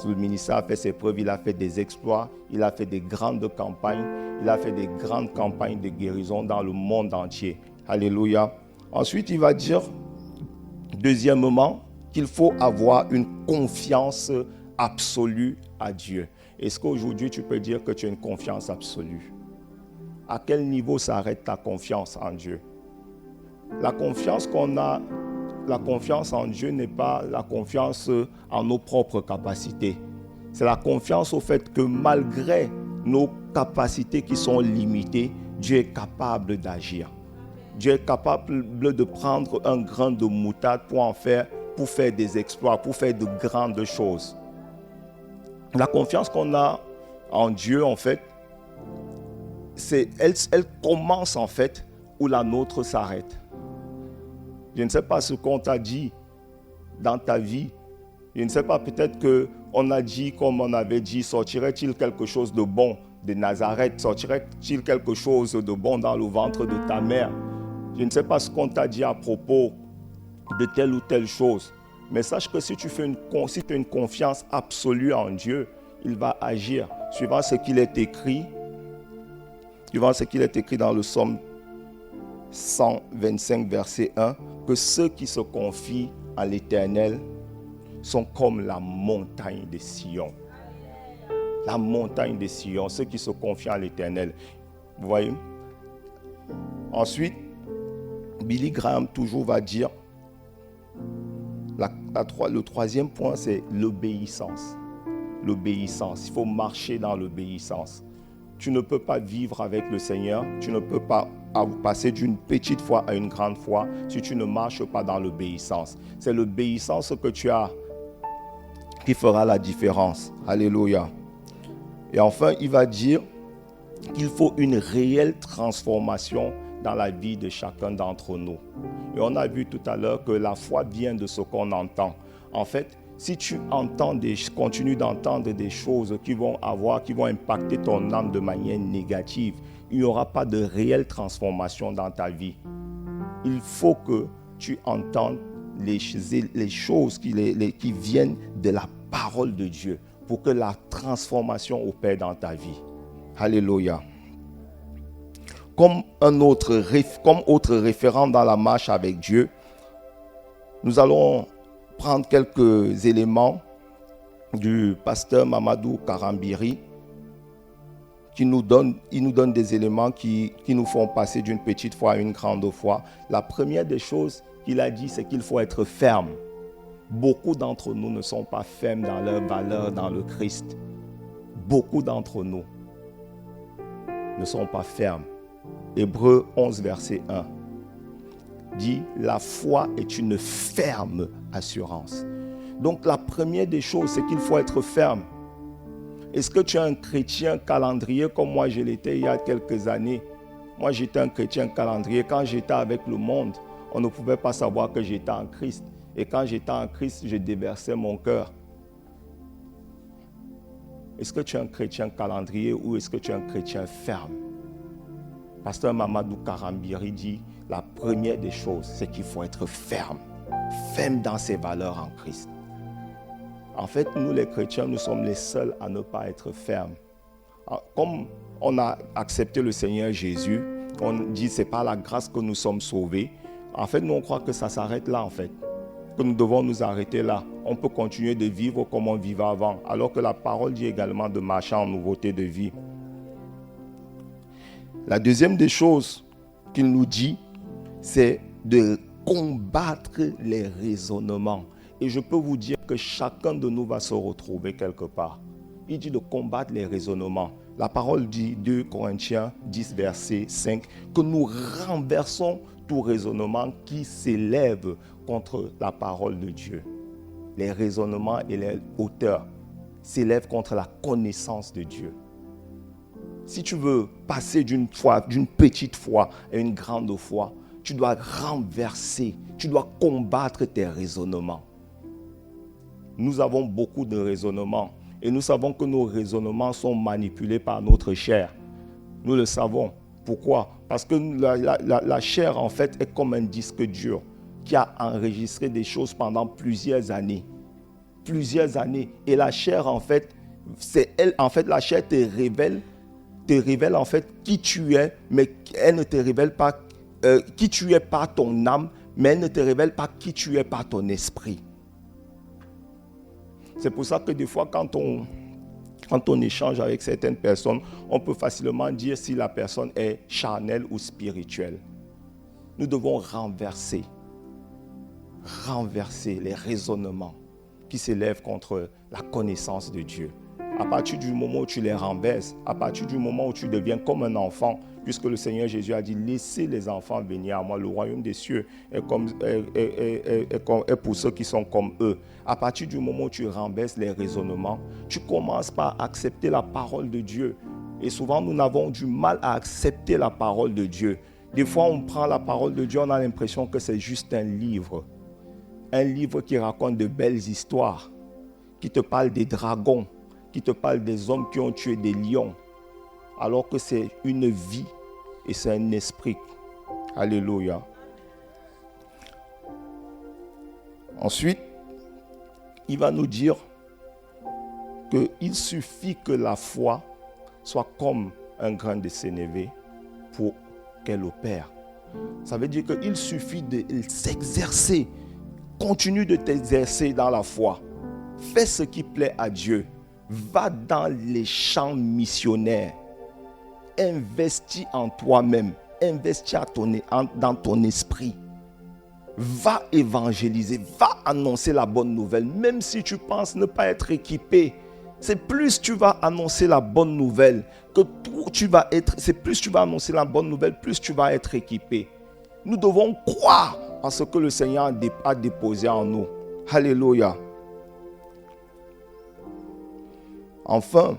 [SPEAKER 2] Le ministère a fait ses preuves, il a fait des exploits, il a fait des grandes campagnes, de guérison dans le monde entier. Alléluia. Ensuite, il va dire, deuxièmement, qu'il faut avoir une confiance absolue à Dieu. Est-ce qu'aujourd'hui, tu peux dire que tu as une confiance absolue? À quel niveau s'arrête ta confiance en Dieu? La confiance qu'on a, la confiance en Dieu n'est pas la confiance en nos propres capacités. C'est la confiance au fait que malgré nos capacités qui sont limitées, Dieu est capable d'agir. Dieu est capable de prendre un grain de moutarde pour faire des exploits, pour faire de grandes choses. La confiance qu'on a en Dieu, en fait, elle commence en fait où la nôtre s'arrête. Je ne sais pas ce qu'on t'a dit dans ta vie. Je ne sais pas, peut-être qu'on a dit, comme on avait dit, sortirait-il quelque chose de bon de Nazareth? Sortirait-il quelque chose de bon dans le ventre de ta mère? Je ne sais pas ce qu'on t'a dit à propos de telle ou telle chose. Mais sache que si tu as une confiance absolue en Dieu, il va agir. Suivant ce qu'il est écrit, suivant ce qu'il est écrit dans le psaume 125, verset 1, que ceux qui se confient à l'Éternel sont comme la montagne de Sion. La montagne de Sion, ceux qui se confient à l'Éternel. Vous voyez? Ensuite, Billy Graham toujours va dire, le troisième point, c'est l'obéissance. L'obéissance, il faut marcher dans l'obéissance. Tu ne peux pas vivre avec le Seigneur, tu ne peux pas passer d'une petite foi à une grande foi si tu ne marches pas dans l'obéissance. C'est l'obéissance que tu as qui fera la différence. Alléluia. Et enfin, il va dire qu'il faut une réelle transformation dans la vie de chacun d'entre nous. Et on a vu tout à l'heure que la foi vient de ce qu'on entend. En fait, si tu continues d'entendre des choses qui vont impacter ton âme de manière négative, il n'y aura pas de réelle transformation dans ta vie. Il faut que tu entendes les choses qui viennent de la parole de Dieu pour que la transformation opère dans ta vie. Alléluia. Comme autre référent dans la marche avec Dieu, nous allons prendre quelques éléments du pasteur Mamadou Karambiri il nous donne des éléments qui nous font passer d'une petite foi à une grande foi. La première des choses qu'il a dit, c'est qu'il faut être ferme. Beaucoup d'entre nous ne sont pas fermes dans leurs valeurs dans le Christ. Beaucoup d'entre nous ne sont pas fermes. Hébreux 11, verset 1 dit « La foi est une ferme assurance ». Donc la première des choses, c'est qu'il faut être ferme. Est-ce que tu es un chrétien calendrier comme moi je l'étais il y a quelques années? Moi j'étais un chrétien calendrier. Quand j'étais avec le monde, on ne pouvait pas savoir que j'étais en Christ. Et quand j'étais en Christ, je déversais mon cœur. Est-ce que tu es un chrétien calendrier ou est-ce que tu es un chrétien ferme? Pasteur Mamadou Karambiri dit, la première des choses, c'est qu'il faut être ferme. Ferme dans ses valeurs en Christ. En fait, nous les chrétiens, nous sommes les seuls à ne pas être fermes. Comme on a accepté le Seigneur Jésus, on dit c'est par la grâce que nous sommes sauvés. En fait, nous on croit que ça s'arrête là en fait. Que nous devons nous arrêter là. On peut continuer de vivre comme on vivait avant. Alors que la parole dit également de marcher en nouveauté de vie. La deuxième des choses qu'il nous dit, c'est de combattre les raisonnements. Et je peux vous dire que chacun de nous va se retrouver quelque part. Il dit de combattre les raisonnements. La parole dit 2 Corinthiens 10, verset 5, que nous renversons tout raisonnement qui s'élève contre la parole de Dieu. Les raisonnements et les hauteurs s'élèvent contre la connaissance de Dieu. Si tu veux passer d'une petite foi à une grande foi, tu dois renverser, tu dois combattre tes raisonnements. Nous avons beaucoup de raisonnements et nous savons que nos raisonnements sont manipulés par notre chair. Nous le savons. Pourquoi? Parce que la chair, en fait, est comme un disque dur qui a enregistré des choses pendant plusieurs années. Plusieurs années. Et la chair, en fait, la chair te révèle en fait qui tu es, mais elle ne te révèle pas qui tu es par ton âme, mais elle ne te révèle pas qui tu es par ton esprit. C'est pour ça que des fois, quand on échange avec certaines personnes, on peut facilement dire si la personne est charnelle ou spirituelle. Nous devons renverser les raisonnements qui s'élèvent contre la connaissance de Dieu. À partir du moment où tu les renverses, à partir du moment où tu deviens comme un enfant, puisque le Seigneur Jésus a dit, laissez les enfants venir à moi, le royaume des cieux est pour ceux qui sont comme eux. À partir du moment où tu renverses les raisonnements, tu commences par accepter la parole de Dieu. Et souvent, nous avons du mal à accepter la parole de Dieu. Des fois, on prend la parole de Dieu, on a l'impression que c'est juste un livre. Un livre qui raconte de belles histoires, qui te parle des dragons, qui te parle des hommes qui ont tué des lions, alors que c'est une vie et c'est un esprit. Alléluia. Ensuite, il va nous dire qu'il suffit que la foi soit comme un grain de sénévé pour qu'elle opère. Ça veut dire qu'il suffit de s'exercer. Continue de t'exercer dans la foi. Fais ce qui plaît à Dieu. Va dans les champs missionnaires. Investis en toi-même. Investis dans ton esprit. Va évangéliser. Va annoncer la bonne nouvelle. Même si tu penses ne pas être équipé. C'est plus tu vas annoncer la bonne nouvelle que c'est plus tu vas annoncer la bonne nouvelle, plus tu vas être équipé. Nous devons croire en ce que le Seigneur a déposé en nous. Alléluia. Enfin,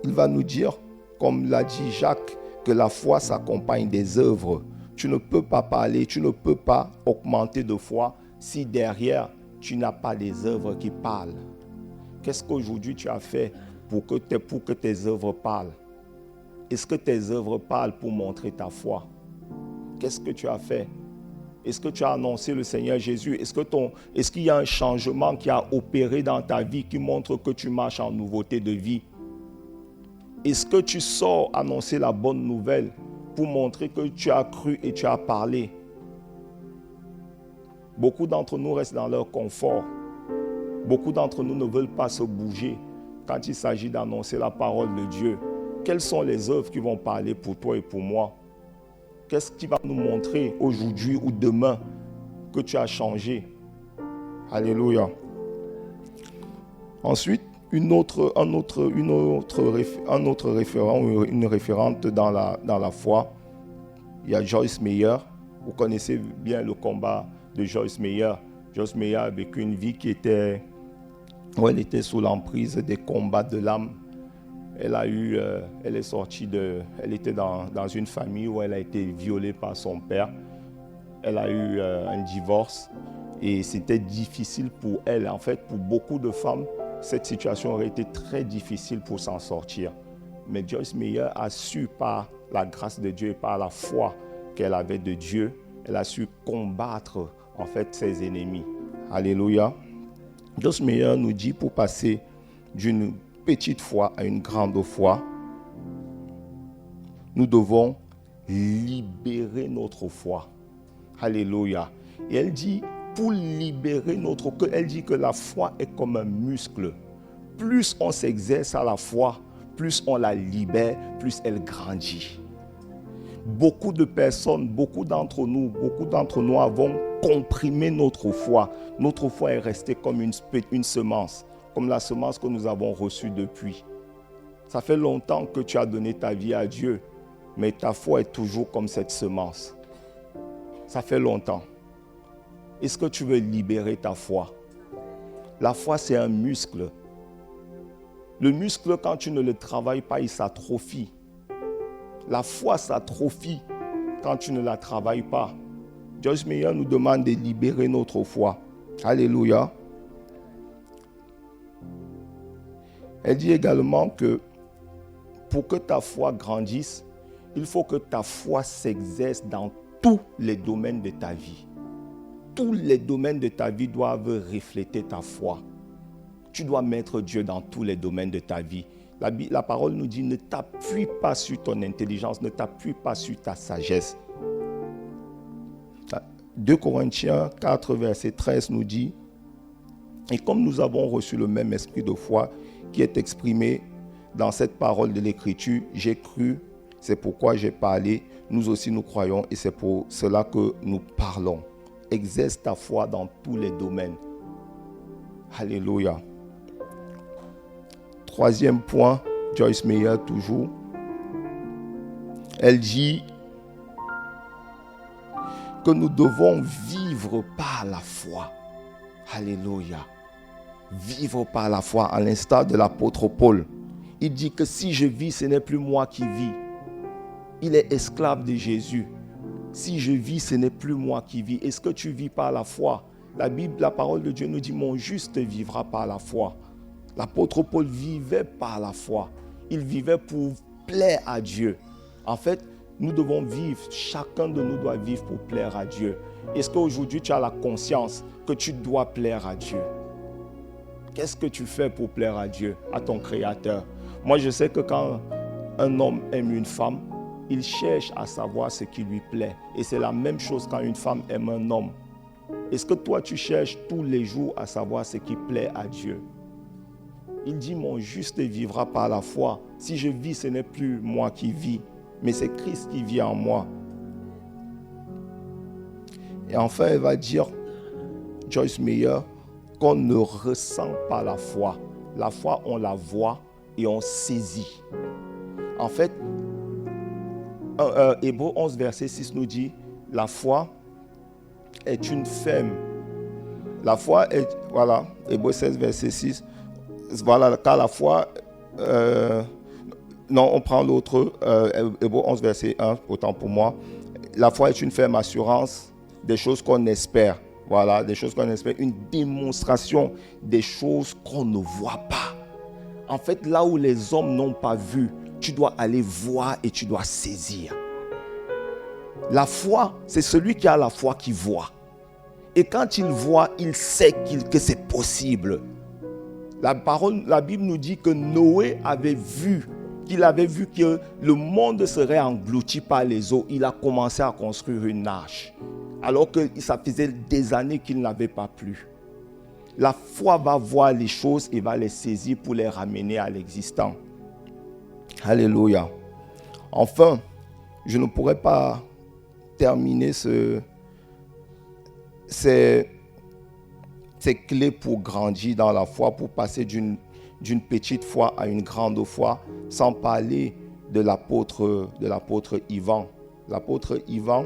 [SPEAKER 2] il va nous dire, comme l'a dit Jacques, que la foi s'accompagne des œuvres. Tu ne peux pas parler, tu ne peux pas augmenter de foi si derrière tu n'as pas les œuvres qui parlent. Qu'est-ce qu'aujourd'hui tu as fait pour que tes œuvres parlent? Est-ce que tes œuvres parlent pour montrer ta foi? Qu'est-ce que tu as fait? Est-ce que tu as annoncé le Seigneur Jésus? Est-ce qu'il y a un changement qui a opéré dans ta vie qui montre que tu marches en nouveauté de vie? Est-ce que tu sors annoncer la bonne nouvelle pour montrer que tu as cru et tu as parlé? Beaucoup d'entre nous restent dans leur confort. Beaucoup d'entre nous ne veulent pas se bouger quand il s'agit d'annoncer la parole de Dieu. Quelles sont les œuvres qui vont parler pour toi et pour moi? Qu'est-ce qui va nous montrer aujourd'hui ou demain que tu as changé? Alléluia. Ensuite, un autre référent ou une référente dans la foi, il y a Joyce Meyer. Vous connaissez bien le combat de Joyce Meyer. Joyce Meyer a vécu une vie où elle était sous l'emprise des combats de l'âme. Elle était dans une famille où elle a été violée par son père. Elle a eu un divorce et c'était difficile pour elle. En fait, pour beaucoup de femmes, cette situation aurait été très difficile pour s'en sortir. Mais Joyce Meyer a su, par la grâce de Dieu et par la foi qu'elle avait de Dieu, elle a su combattre en fait ses ennemis. Alléluia. Joyce Meyer nous dit, pour passer d'une petite foi à une grande foi, nous devons libérer notre foi. Alléluia. Et elle dit, pour libérer elle dit que la foi est comme un muscle. Plus on s'exerce à la foi, plus on la libère, plus elle grandit. Beaucoup de personnes, beaucoup d'entre nous avons comprimé notre foi. Notre foi est restée comme une semence, comme la semence que nous avons reçue depuis. Ça fait longtemps que tu as donné ta vie à Dieu, mais ta foi est toujours comme cette semence. Ça fait longtemps. Est-ce que tu veux libérer ta foi? La foi, c'est un muscle. Le muscle, quand tu ne le travailles pas, il s'atrophie. La foi s'atrophie quand tu ne la travailles pas. Joyce Meyer nous demande de libérer notre foi. Alléluia. Elle dit également que pour que ta foi grandisse, il faut que ta foi s'exerce dans tous les domaines de ta vie. Tous les domaines de ta vie doivent refléter ta foi. Tu dois mettre Dieu dans tous les domaines de ta vie. La parole nous dit, ne t'appuie pas sur ton intelligence, ne t'appuie pas sur ta sagesse. 2 Corinthiens 4, verset 13 nous dit, et comme nous avons reçu le même esprit de foi qui est exprimé dans cette parole de l'Écriture, j'ai cru, c'est pourquoi j'ai parlé, nous aussi nous croyons et c'est pour cela que nous parlons. Exerce ta foi dans tous les domaines. Alléluia. Troisième point, Joyce Meyer toujours. Elle dit que nous devons vivre par la foi. Alléluia. Vivre par la foi, à l'instar de l'apôtre Paul. Il dit que si je vis, ce n'est plus moi qui vis. Il est esclave de Jésus. Si je vis, ce n'est plus moi qui vis. Est-ce que tu vis par la foi? La Bible, la parole de Dieu nous dit, mon juste vivra par la foi. L'apôtre Paul vivait par la foi. Il vivait pour plaire à Dieu. En fait, nous devons vivre, chacun de nous doit vivre pour plaire à Dieu. Est-ce qu'aujourd'hui tu as la conscience que tu dois plaire à Dieu? Qu'est-ce que tu fais pour plaire à Dieu, à ton Créateur? Moi, je sais que quand un homme aime une femme, il cherche à savoir ce qui lui plaît. Et c'est la même chose quand une femme aime un homme. Est-ce que toi, tu cherches tous les jours à savoir ce qui plaît à Dieu? Il dit, mon juste vivra par la foi. Si je vis, ce n'est plus moi qui vis, mais c'est Christ qui vit en moi. Et enfin, elle va dire, Joyce Meyer, qu'on ne ressent pas la foi. La foi, on la voit et on saisit. En fait, Hébreux 11, verset 6 nous dit, la foi est une ferme. La foi est, voilà, Hébreux 16, verset 6, voilà, car la foi, non, on prend l'autre, Hébreux 11, verset 1, autant pour moi. La foi est une ferme assurance des choses qu'on espère. Voilà, des choses qu'on espère, une démonstration des choses qu'on ne voit pas. En fait, là où les hommes n'ont pas vu, tu dois aller voir et tu dois saisir. La foi, c'est celui qui a la foi qui voit. Et quand il voit, il sait que c'est possible. La Bible nous dit que Noé avait vu, qu'il avait vu que le monde serait englouti par les eaux. Il a commencé à construire une arche. Alors que ça faisait des années qu'il n'avait pas plu. La foi va voir les choses et va les saisir pour les ramener à l'existant. Alléluia. Enfin, je ne pourrais pas terminer ces clés pour grandir dans la foi, pour passer d'une petite foi à une grande foi, sans parler de l'apôtre Ivan. L'apôtre Ivan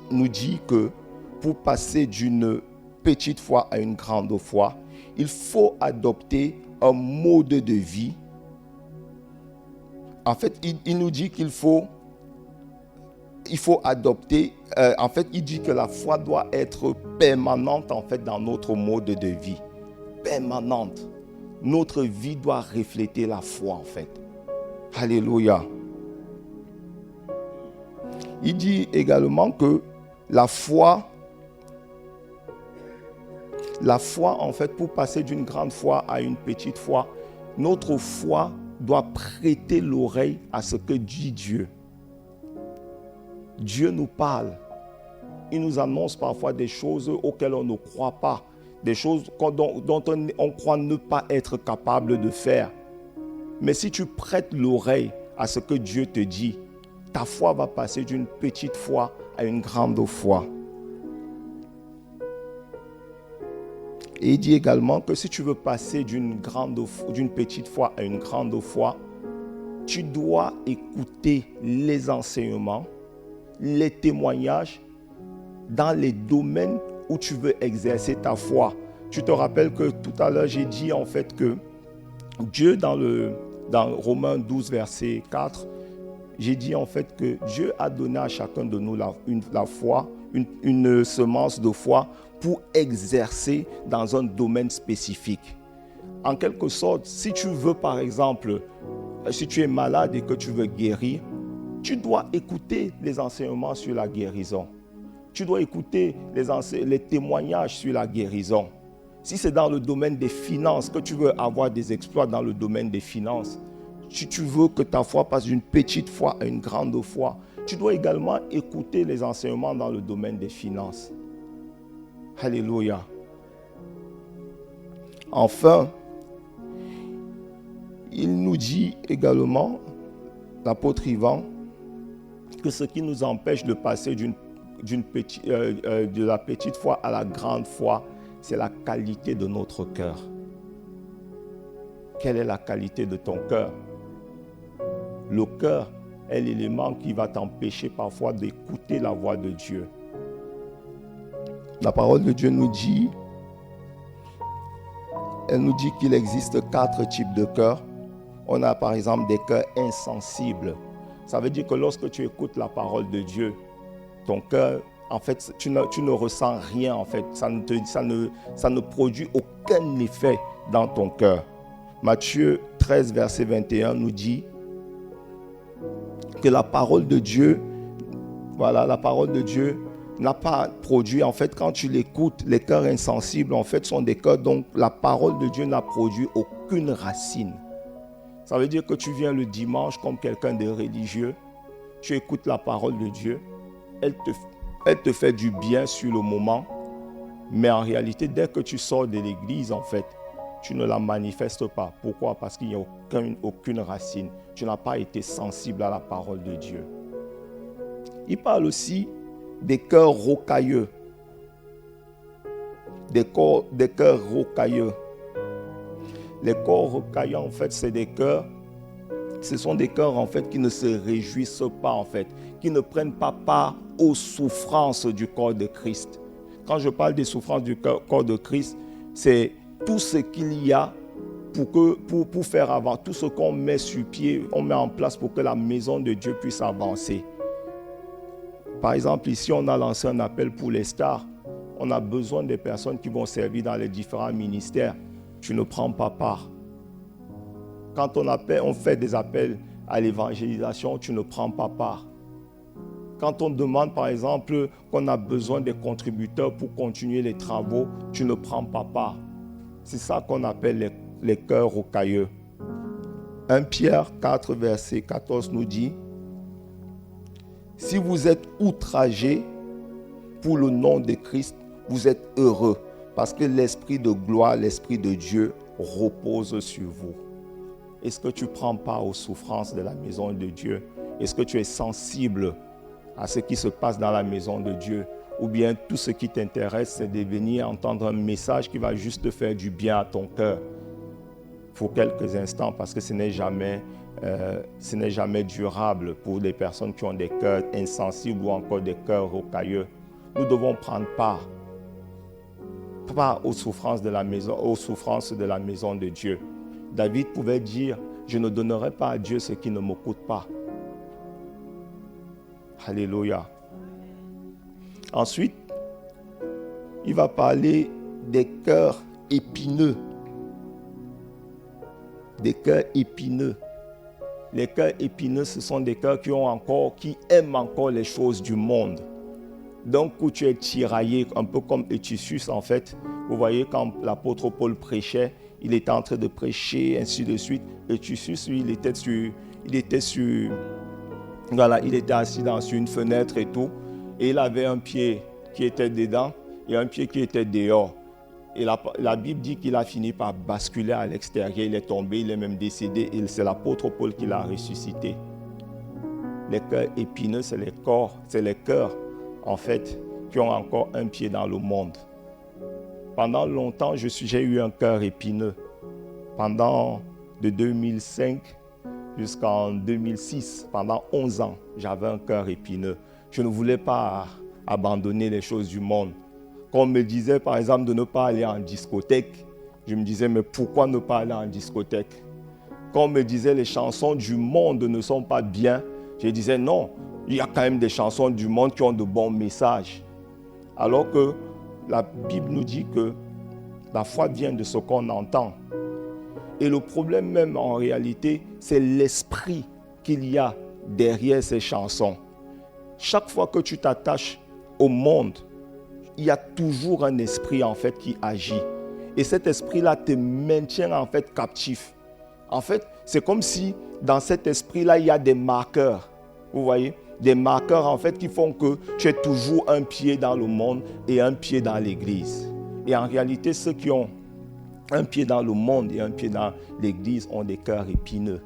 [SPEAKER 2] nous dit que pour passer d'une petite foi à une grande foi, il faut adopter un mode de vie. En fait, il nous dit qu'il faut adopter, en fait, il dit que la foi doit être permanente en fait dans notre mode de vie. Permanente. Notre vie doit refléter la foi en fait. Alléluia. Il dit également que la foi en fait, pour passer d'une grande foi à une petite foi, notre foi doit prêter l'oreille à ce que dit Dieu. Dieu nous parle. Il nous annonce parfois des choses auxquelles on ne croit pas, des choses dont on croit ne pas être capable de faire. Mais si tu prêtes l'oreille à ce que Dieu te dit, ta foi va passer d'une petite foi à une grande foi. Et il dit également que si tu veux passer d'une petite foi à une grande foi, tu dois écouter les enseignements, les témoignages dans les domaines où tu veux exercer ta foi. Tu te rappelles que tout à l'heure, j'ai dit en fait que Dieu, dans Romains 12, verset 4, j'ai dit en fait que Dieu a donné à chacun de nous la foi, une semence de foi pour exercer dans un domaine spécifique. En quelque sorte, si tu veux par exemple, si tu es malade et que tu veux guérir, tu dois écouter les enseignements sur la guérison. Tu dois écouter les témoignages sur la guérison. Si c'est dans le domaine des finances, que tu veux avoir des exploits dans le domaine des finances, si tu veux que ta foi passe d'une petite foi à une grande foi, tu dois également écouter les enseignements dans le domaine des finances. Alléluia. Enfin, il nous dit également, l'apôtre Ivan, que ce qui nous empêche de passer de la petite foi à la grande foi, c'est la qualité de notre cœur. Quelle est la qualité de ton cœur? Le cœur est l'élément qui va t'empêcher parfois d'écouter la voix de Dieu. La parole de Dieu nous dit, elle nous dit qu'il existe 4 types de cœurs. On a par exemple des cœurs insensibles. Ça veut dire que lorsque tu écoutes la parole de Dieu, ton cœur, en fait, tu ne ressens rien, en fait. Ça ne produit aucun effet dans ton cœur. Matthieu 13, verset 21 nous dit que la parole de Dieu, voilà, la parole de Dieu n'a pas produit, en fait, quand tu l'écoutes, les cœurs insensibles, en fait, sont des cœurs dont la parole de Dieu n'a produit aucune racine. Ça veut dire que tu viens le dimanche comme quelqu'un de religieux, tu écoutes la parole de Dieu, elle te fait du bien sur le moment, mais en réalité, dès que tu sors de l'église, en fait, tu ne la manifestes pas. Pourquoi? Parce qu'il n'y a aucune racine. Tu n'as pas été sensible à la parole de Dieu. Il parle aussi des cœurs rocailleux. Des cœurs rocailleux. Les cœurs rocailleux, en fait, ce sont des cœurs, en fait, qui ne se réjouissent pas, en fait, qui ne prennent pas part aux souffrances du corps de Christ. Quand je parle des souffrances du corps de Christ, c'est tout ce qu'il y a pour faire avancer, tout ce qu'on met sur pied, on met en place pour que la maison de Dieu puisse avancer. Par exemple, ici, on a lancé un appel pour les stars. On a besoin des personnes qui vont servir dans les différents ministères. Tu ne prends pas part. Quand on fait des appels à l'évangélisation, tu ne prends pas part. Quand on demande, par exemple, qu'on a besoin des contributeurs pour continuer les travaux, tu ne prends pas part. C'est ça qu'on appelle les cœurs rocailleux. 1 Pierre 4, verset 14 nous dit, « Si vous êtes outragés pour le nom de Christ, vous êtes heureux, parce que l'Esprit de gloire, l'Esprit de Dieu repose sur vous. » Est-ce que tu prends part aux souffrances de la maison de Dieu? Est-ce que tu es sensible à ce qui se passe dans la maison de Dieu? Ou bien tout ce qui t'intéresse, c'est de venir entendre un message qui va juste te faire du bien à ton cœur pour quelques instants, parce que ce n'est jamais durable pour les personnes qui ont des cœurs insensibles ou encore des cœurs rocailleux. Nous devons prendre part aux souffrances de la maison de Dieu. David pouvait dire, je ne donnerai pas à Dieu ce qui ne me coûte pas. Alléluia. Ensuite, il va parler des cœurs épineux. Des cœurs épineux. Les cœurs épineux, ce sont des cœurs qui aiment encore les choses du monde. Donc, où tu es tiraillé, un peu comme Ephésus en fait. Vous voyez, quand l'apôtre Paul prêchait, il était en train de prêcher, ainsi de suite. Ephésus, lui, il était assis sur une fenêtre et tout. Et il avait un pied qui était dedans et un pied qui était dehors. Et la Bible dit qu'il a fini par basculer à l'extérieur. Il est tombé, il est même décédé. Et c'est l'apôtre Paul qui l'a ressuscité. Les cœurs épineux, c'est les cœurs, en fait, qui ont encore un pied dans le monde. Pendant longtemps, j'ai eu un cœur épineux. Pendant de 2005 jusqu'en 2006, pendant 11 ans, j'avais un cœur épineux. Je ne voulais pas abandonner les choses du monde. Quand on me disait, par exemple, de ne pas aller en discothèque, je me disais, mais pourquoi ne pas aller en discothèque? Quand on me disait, les chansons du monde ne sont pas bien, je disais, non, il y a quand même des chansons du monde qui ont de bons messages. Alors que la Bible nous dit que la foi vient de ce qu'on entend. Et le problème même, en réalité, c'est l'esprit qu'il y a derrière ces chansons. Chaque fois que tu t'attaches au monde, il y a toujours un esprit en fait qui agit. Et cet esprit-là te maintient en fait captif. En fait, c'est comme si dans cet esprit-là, il y a des marqueurs. Vous voyez? Des marqueurs en fait qui font que tu es toujours un pied dans le monde et un pied dans l'église. Et en réalité, ceux qui ont un pied dans le monde et un pied dans l'église ont des cœurs épineux.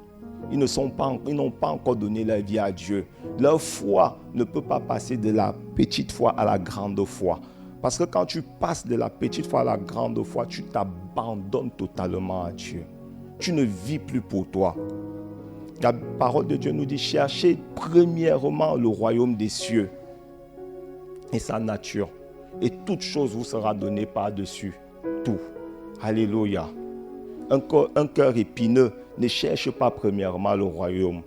[SPEAKER 2] Ils n'ont pas encore donné leur vie à Dieu. Leur foi ne peut pas passer de la petite foi à la grande foi. Parce que quand tu passes de la petite foi à la grande foi, tu t'abandonnes totalement à Dieu. Tu ne vis plus pour toi. La parole de Dieu nous dit, cherchez premièrement le royaume des cieux et sa nature. Et toute chose vous sera donnée par-dessus tout. Alléluia. Un cœur épineux ne cherche pas premièrement le royaume.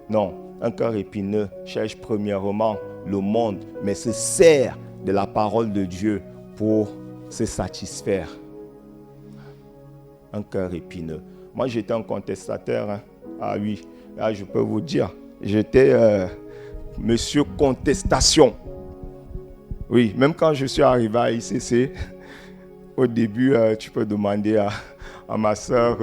[SPEAKER 2] Non, un cœur épineux cherche premièrement le monde, mais se sert de la parole de Dieu pour se satisfaire. Un cœur épineux. Moi, j'étais un contestataire. Hein. Ah oui, là, je peux vous dire, j'étais monsieur contestation. Oui, même quand je suis arrivé à ICC, au début, tu peux demander à ma soeur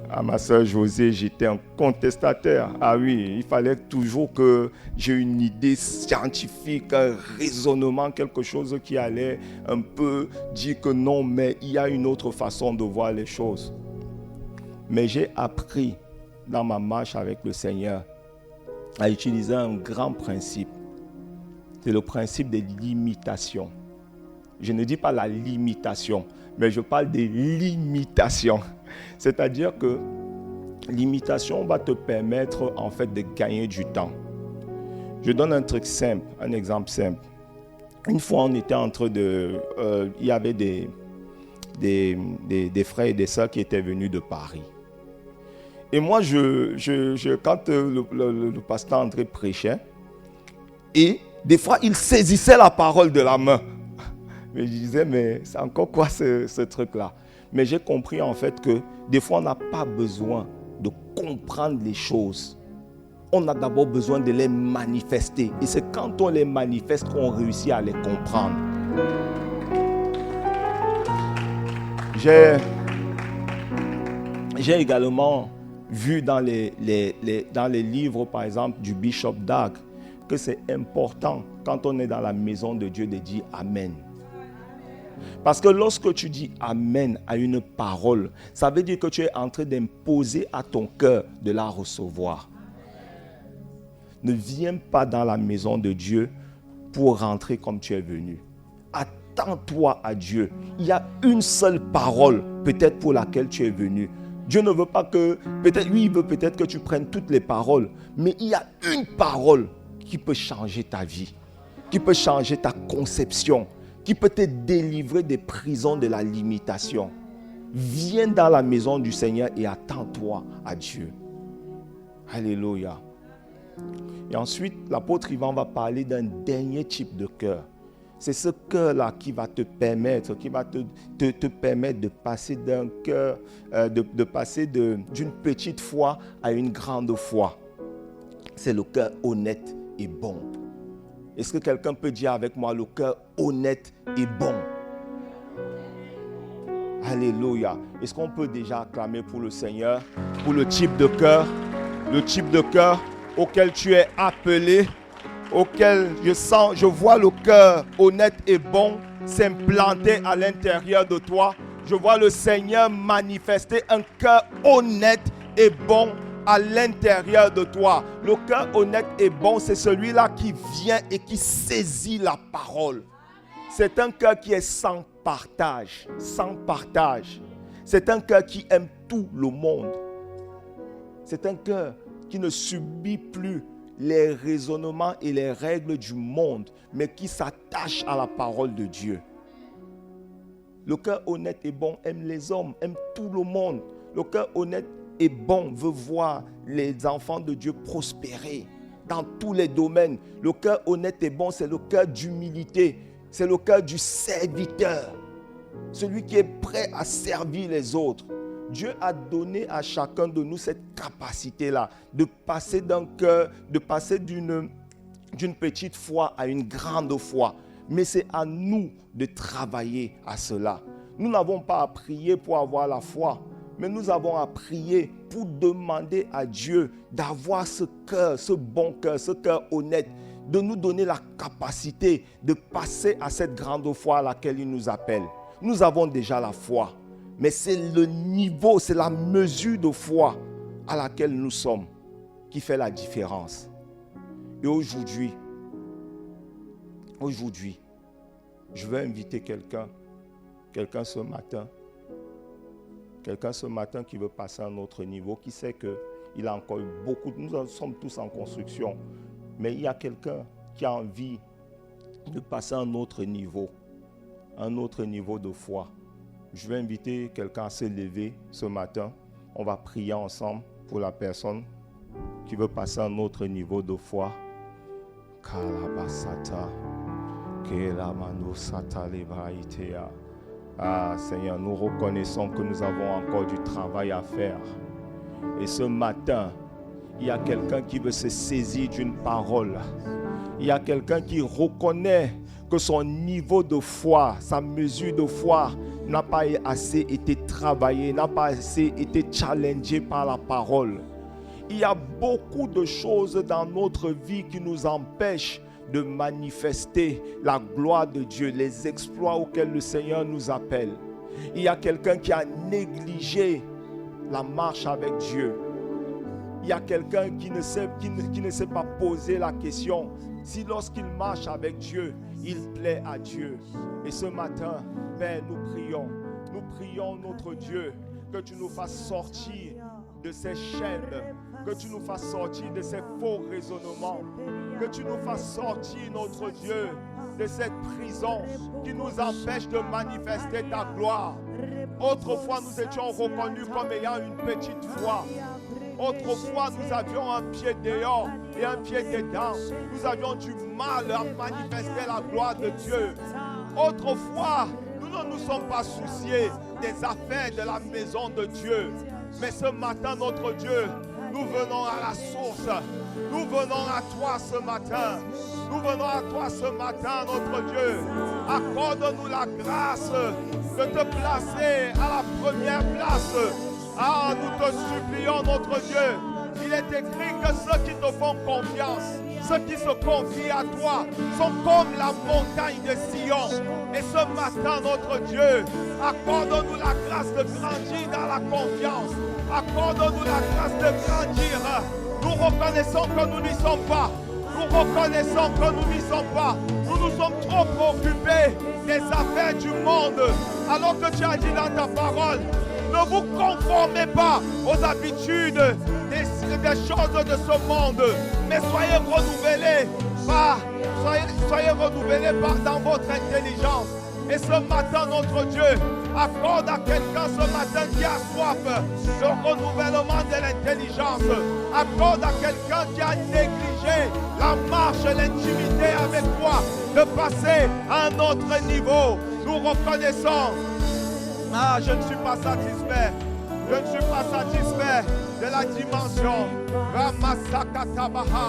[SPEAKER 2] À ma soeur Josée, j'étais un contestataire. Ah oui, il fallait toujours que j'ai une idée scientifique, un raisonnement, quelque chose qui allait un peu dire que non, mais il y a une autre façon de voir les choses. Mais j'ai appris dans ma marche avec le Seigneur à utiliser un grand principe. C'est le principe des limitations. Je ne dis pas la limitation, mais je parle des limitations. C'est-à-dire que l'imitation va te permettre en fait de gagner du temps. Je donne un truc simple, un exemple simple. Une fois, on était en train de... il y avait des frères et des sœurs qui étaient venus de Paris. Et moi, quand le pasteur André prêchait, et des fois, il saisissait la parole de la main. Mais je disais, mais c'est encore quoi ce truc-là? Mais j'ai compris en fait que des fois, on n'a pas besoin de comprendre les choses. On a d'abord besoin de les manifester. Et c'est quand on les manifeste qu'on réussit à les comprendre. J'ai également vu dans les livres, par exemple, du Bishop Dag, que c'est important, quand on est dans la maison de Dieu, de dire Amen. Parce que lorsque tu dis Amen à une parole, ça veut dire que tu es en train d'imposer à ton cœur de la recevoir. Ne viens pas dans la maison de Dieu pour rentrer comme tu es venu. Attends-toi à Dieu. Il y a une seule parole, peut-être pour laquelle tu es venu. Dieu ne veut pas que, peut-être, oui, il veut peut-être que tu prennes toutes les paroles, mais il y a une parole qui peut changer ta vie, qui peut changer ta conception, qui peut te délivrer des prisons de la limitation. Viens dans la maison du Seigneur et attends-toi à Dieu. Alléluia. Et ensuite, l'apôtre Ivan va parler d'un dernier type de cœur. C'est ce cœur-là qui va te permettre, te permettre de passer d'un cœur, de passer d'une petite foi à une grande foi. C'est le cœur honnête et bon. Est-ce que quelqu'un peut dire avec moi le cœur honnête et bon? Alléluia. Est-ce qu'on peut déjà acclamer pour le Seigneur, pour le type de cœur auquel tu es appelé, auquel je vois le cœur honnête et bon s'implanter à l'intérieur de toi. Je vois le Seigneur manifester un cœur honnête et bon à l'intérieur de toi. Le cœur honnête et bon, c'est celui-là qui vient et qui saisit la parole. C'est un cœur qui est sans partage, sans partage. C'est un cœur qui aime tout le monde. C'est un cœur qui ne subit plus les raisonnements et les règles du monde, mais qui s'attache à la parole de Dieu. Le cœur honnête et bon aime les hommes, aime tout le monde. Le cœur honnête et bon veut voir les enfants de Dieu prospérer dans tous les domaines. Le cœur honnête et bon, c'est le cœur d'humilité. C'est le cœur du serviteur. Celui qui est prêt à servir les autres. Dieu a donné à chacun de nous cette capacité-là de passer d'un cœur, de passer d'une petite foi à une grande foi. Mais c'est à nous de travailler à cela. Nous n'avons pas à prier pour avoir la foi, mais nous avons à prier pour demander à Dieu d'avoir ce cœur, ce bon cœur, ce cœur honnête, de nous donner la capacité de passer à cette grande foi à laquelle il nous appelle. Nous avons déjà la foi, mais c'est le niveau, c'est la mesure de foi à laquelle nous sommes qui fait la différence. Et aujourd'hui, je veux inviter quelqu'un ce matin qui veut passer à un autre niveau, qui sait qu'il a encore beaucoup, nous sommes tous en construction, mais il y a quelqu'un qui a envie de passer à un autre niveau de foi. Je vais inviter quelqu'un à se lever ce matin. On va prier ensemble pour la personne qui veut passer à un autre niveau de foi. Ah Seigneur, nous reconnaissons que nous avons encore du travail à faire. Et ce matin, il y a quelqu'un qui veut se saisir d'une parole. Il y a quelqu'un qui reconnaît que son niveau de foi, sa mesure de foi
[SPEAKER 1] n'a pas assez été travaillé, n'a pas assez été challengé par la parole. Il y a beaucoup de choses dans notre vie qui nous empêchent de manifester la gloire de Dieu, les exploits auxquels le Seigneur nous appelle. Il y a quelqu'un qui a négligé la marche avec Dieu. Il y a quelqu'un qui ne sait pas poser la question si lorsqu'il marche avec Dieu, il plaît à Dieu. Et ce matin, Père, nous prions notre Dieu, que tu nous fasses sortir de ces chaînes, que tu nous fasses sortir de ces faux raisonnements, que tu nous fasses sortir, notre Dieu, de cette prison qui nous empêche de manifester ta gloire. Autrefois, nous étions reconnus comme ayant une petite foi. Autrefois, nous avions un pied dehors et un pied dedans. Nous avions du mal à manifester la gloire de Dieu. Autrefois, nous ne nous sommes pas souciés des affaires de la maison de Dieu. Mais ce matin, notre Dieu, nous venons à la source. Nous venons à toi ce matin. Nous venons à toi ce matin, notre Dieu. Accorde-nous la grâce de te placer à la première place. Ah, nous te supplions, notre Dieu. Il est écrit que ceux qui te font confiance, ceux qui se confient à toi, sont comme la montagne de Sion. Et ce matin, notre Dieu, accorde-nous la grâce de grandir dans la confiance. Accorde-nous la grâce de grandir. Nous reconnaissons que nous n'y sommes pas. Nous reconnaissons que nous n'y sommes pas. Nous nous sommes trop préoccupés des affaires du monde. Alors que tu as dit dans ta parole, ne vous conformez pas aux habitudes des choses de ce monde, mais soyez renouvelés dans votre intelligence. Et ce matin, notre Dieu, accorde à quelqu'un ce matin qui a soif le renouvellement de l'intelligence. Accorde à quelqu'un qui a négligé la marche, l'intimité avec toi, de passer à un autre niveau. Nous reconnaissons. Ah, je ne suis pas satisfait. Je ne suis pas satisfait de la dimension. Ramasakatabaha.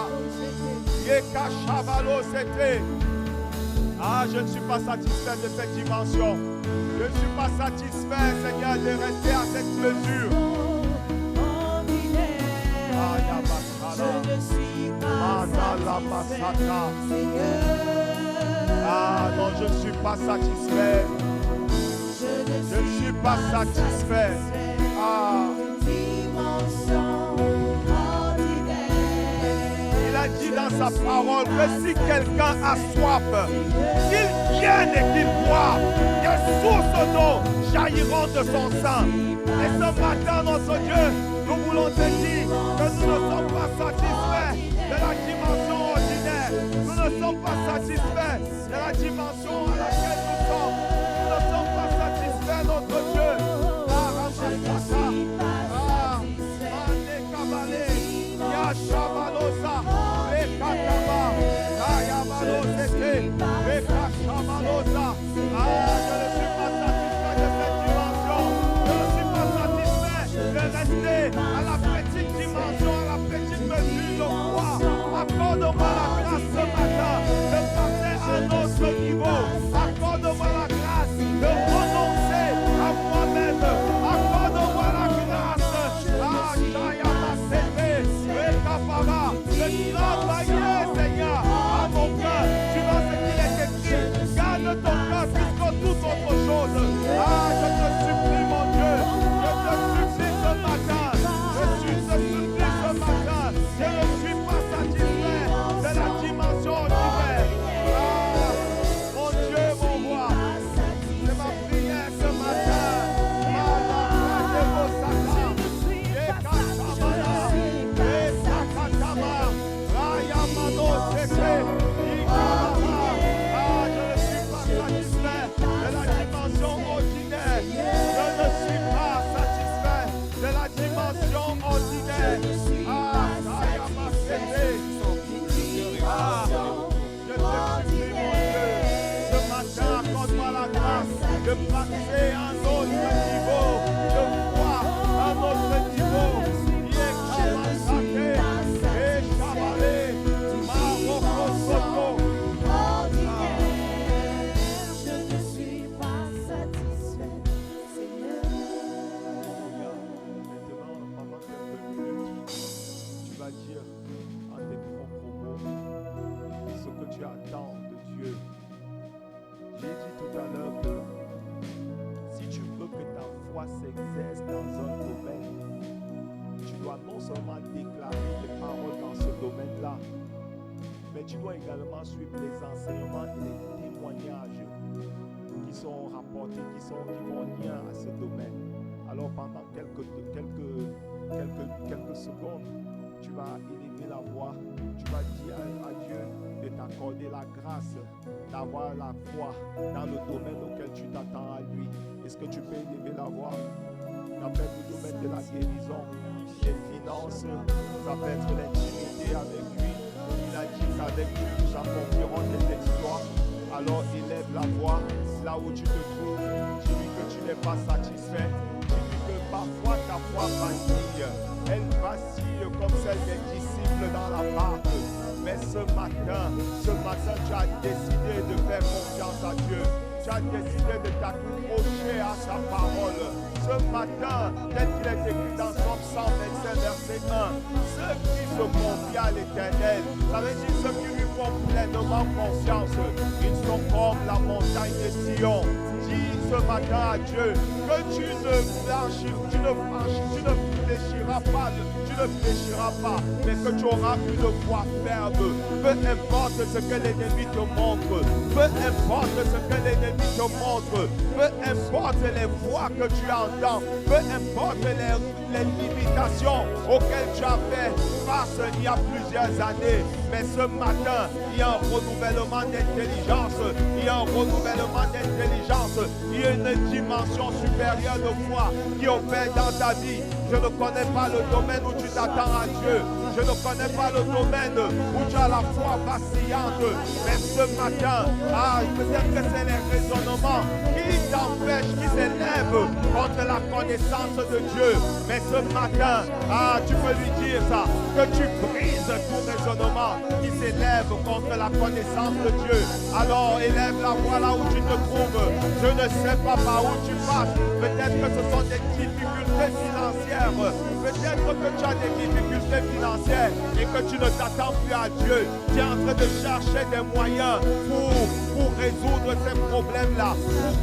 [SPEAKER 1] Yekashavalo c'était. Ah, je ne suis pas satisfait de cette dimension. Je ne suis pas satisfait, Seigneur, de rester à cette mesure. Ah non, je ne suis pas satisfait. Je ne suis pas satisfait. Ah. Il a dit dans sa parole que si quelqu'un a soif, qu'il vienne et qu'il boive, des sources d'eau jailliront de son sang. Et ce matin, notre Dieu, nous voulons te dire que nous ne sommes pas satisfaits de la dimension ordinaire. Nous ne sommes pas satisfaits de la dimension à laquelle nous sommes. Nous ne sommes pas satisfaits, notre Dieu. À la petite dimension, à la petite mesure de foi. Accorde-moi la grâce ce matin de passer à un autre niveau. Accorde-moi la grâce de foi s'exerce dans un domaine, tu dois non seulement déclarer tes paroles dans ce domaine-là, mais tu dois également suivre les enseignements et les témoignages qui sont rapportés, qui vont lien à ce domaine. Alors pendant quelques secondes, tu vas élever la voix, tu vas dire à Dieu de t'accorder la grâce d'avoir la foi dans le domaine auquel tu t'attends à lui. Est-ce que tu peux élever la voix? Ça peut être le domaine de la guérison, des finances, ça peut être l'intimité avec lui. Il a dit qu'avec lui nous accomplirons des exploits. Alors élève la voix là où tu te trouves. Dis-lui que tu n'es pas satisfait. Dis-lui que parfois ta foi vacille. Elle vacille comme celle des disciples dans la barque. Mais ce matin, tu as décidé de faire confiance à Dieu. Tu as décidé de t'accrocher à sa parole. Ce matin, tel qu'il est écrit dans Somme 125, verset 1, ceux qui se confient à l'Éternel, ça veut dire ceux qui lui font pleinement confiance, ils sont comme la montagne de Sion. Dis ce matin à Dieu que tu ne fléchiras pas, mais que tu auras une foi ferme. Peu importe ce que l'ennemi te montre, peu importe ce que l'ennemi te montre, peu importe les voix que tu entends, peu importe les limitations auxquelles tu as fait face il y a plusieurs années, mais ce matin, il y a un renouvellement d'intelligence, il y a un renouvellement d'intelligence, il y a une dimension supérieure de foi qui opère dans ta vie. Je ne connais pas le domaine où tu t'attends à Dieu. Je ne connais pas le domaine où tu as la foi vacillante. Mais ce matin, peut-être que c'est les raisonnements qui t'empêchent, qui s'élèvent contre la connaissance de Dieu. Mais ce matin, tu peux lui dire ça, que tu brises tout raisonnement qui s'élève contre la connaissance de Dieu. Alors élève la voix là où tu te trouves. Je ne sais pas par où tu passes. Peut-être que ce sont des difficultés financières. Peut-être que tu as des difficultés financières et que tu ne t'attends plus à Dieu. Tu es en train de chercher des moyens pour résoudre ces problèmes-là,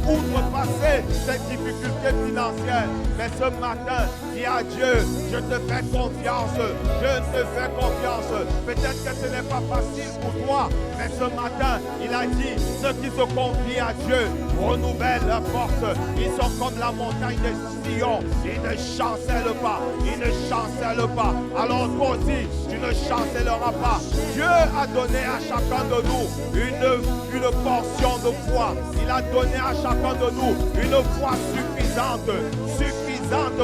[SPEAKER 1] pour outrepasser ces difficultés financières. Mais ce matin, dis à Dieu, je te fais confiance. Je te fais confiance. Peut-être que ce n'est pas facile pour toi, mais ce matin, il a dit, ceux qui se confient à Dieu renouvellent leur force. Ils sont comme la montagne de Sion. Ils ne chancellent pas. Ils ne chancellent pas. Alors toi aussi, tu ne chancelleras pas. Dieu a donné à chacun de nous une portion de foi. Il a donné à chacun de nous une foi suffisante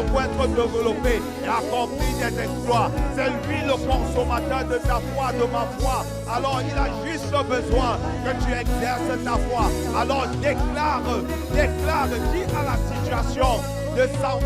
[SPEAKER 1] pour être développé et accomplir des exploits. C'est lui le consommateur de ta foi, de ma foi. Alors il a juste besoin que tu exerces ta foi. Alors déclare, dis à la situation de s'en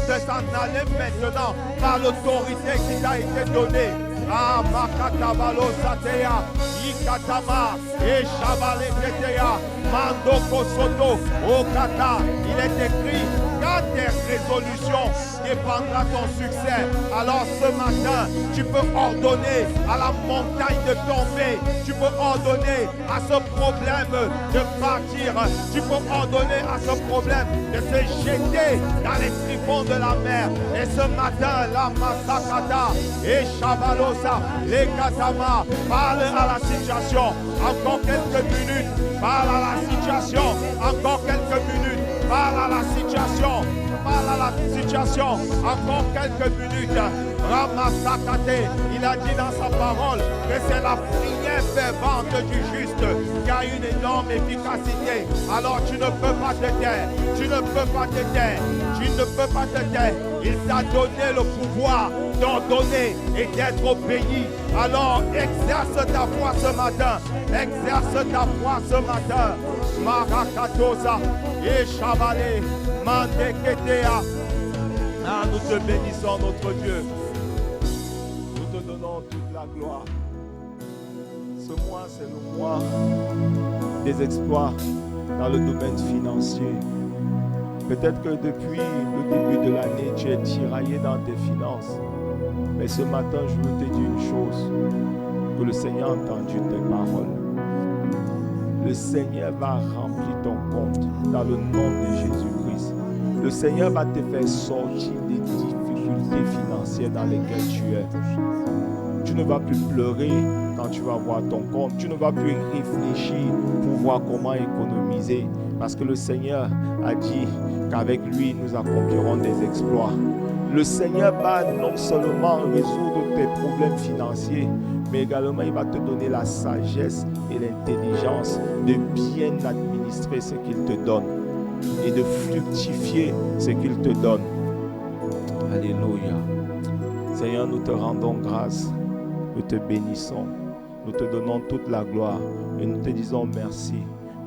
[SPEAKER 1] aller maintenant par l'autorité qui t'a été donnée. Ah, Makatabalo Satea, Ikatama, et Chabale Ketea, Mandoko Soto, Okata. Il est écrit, quand tes résolutions dépendra ton succès. Alors ce matin, tu peux ordonner à la montagne de tomber. Tu peux ordonner à ce problème de partir. Tu peux ordonner à ce problème de se jeter dans les tréfonds de la mer. Et ce matin, la Masakata et Chabalosa, les Katama, parle à la situation. Encore quelques minutes. Parle à la situation. Encore quelques minutes. Parle à la situation. Parle à la situation. Encore quelques minutes. Ramasakate, il a dit dans sa parole que c'est la prière fervente du juste qui a une énorme efficacité. Alors tu ne peux pas te taire. Tu ne peux pas te taire. Tu ne peux pas te taire. Il t'a donné le pouvoir d'ordonner et d'être obéi. Alors exerce ta foi ce matin. Exerce ta foi ce matin. Marakatosa et Chabale Mandeketea. Ah, nous te bénissons, notre Dieu. Nous te donnons toute la gloire. Ce mois, c'est le mois des exploits dans le domaine financier. Peut-être que depuis le début de l'année, tu es tiraillé dans tes finances. Mais ce matin, je veux te dire une chose. Que le Seigneur a entendu tes paroles. Le Seigneur va remplir ton compte dans le nom de Jésus-Christ. Le Seigneur va te faire sortir des difficultés financières dans lesquelles tu es. Tu ne vas plus pleurer quand tu vas voir ton compte. Tu ne vas plus réfléchir pour voir comment économiser. Parce que le Seigneur a dit qu'avec lui, nous accomplirons des exploits. Le Seigneur va non seulement résoudre tes problèmes financiers, mais également il va te donner la sagesse et l'intelligence de bien administrer ce qu'il te donne et de fructifier ce qu'il te donne. Alléluia. Seigneur, nous te rendons grâce, nous te bénissons, nous te donnons toute la gloire et nous te disons merci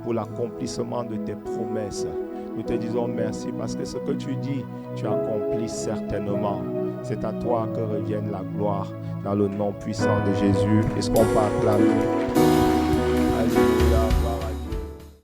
[SPEAKER 1] pour l'accomplissement de tes promesses. Nous te disons merci parce que ce que tu dis, tu accomplis certainement. C'est à toi que revienne la gloire dans le nom puissant de Jésus. Est-ce qu'on peut acclamer?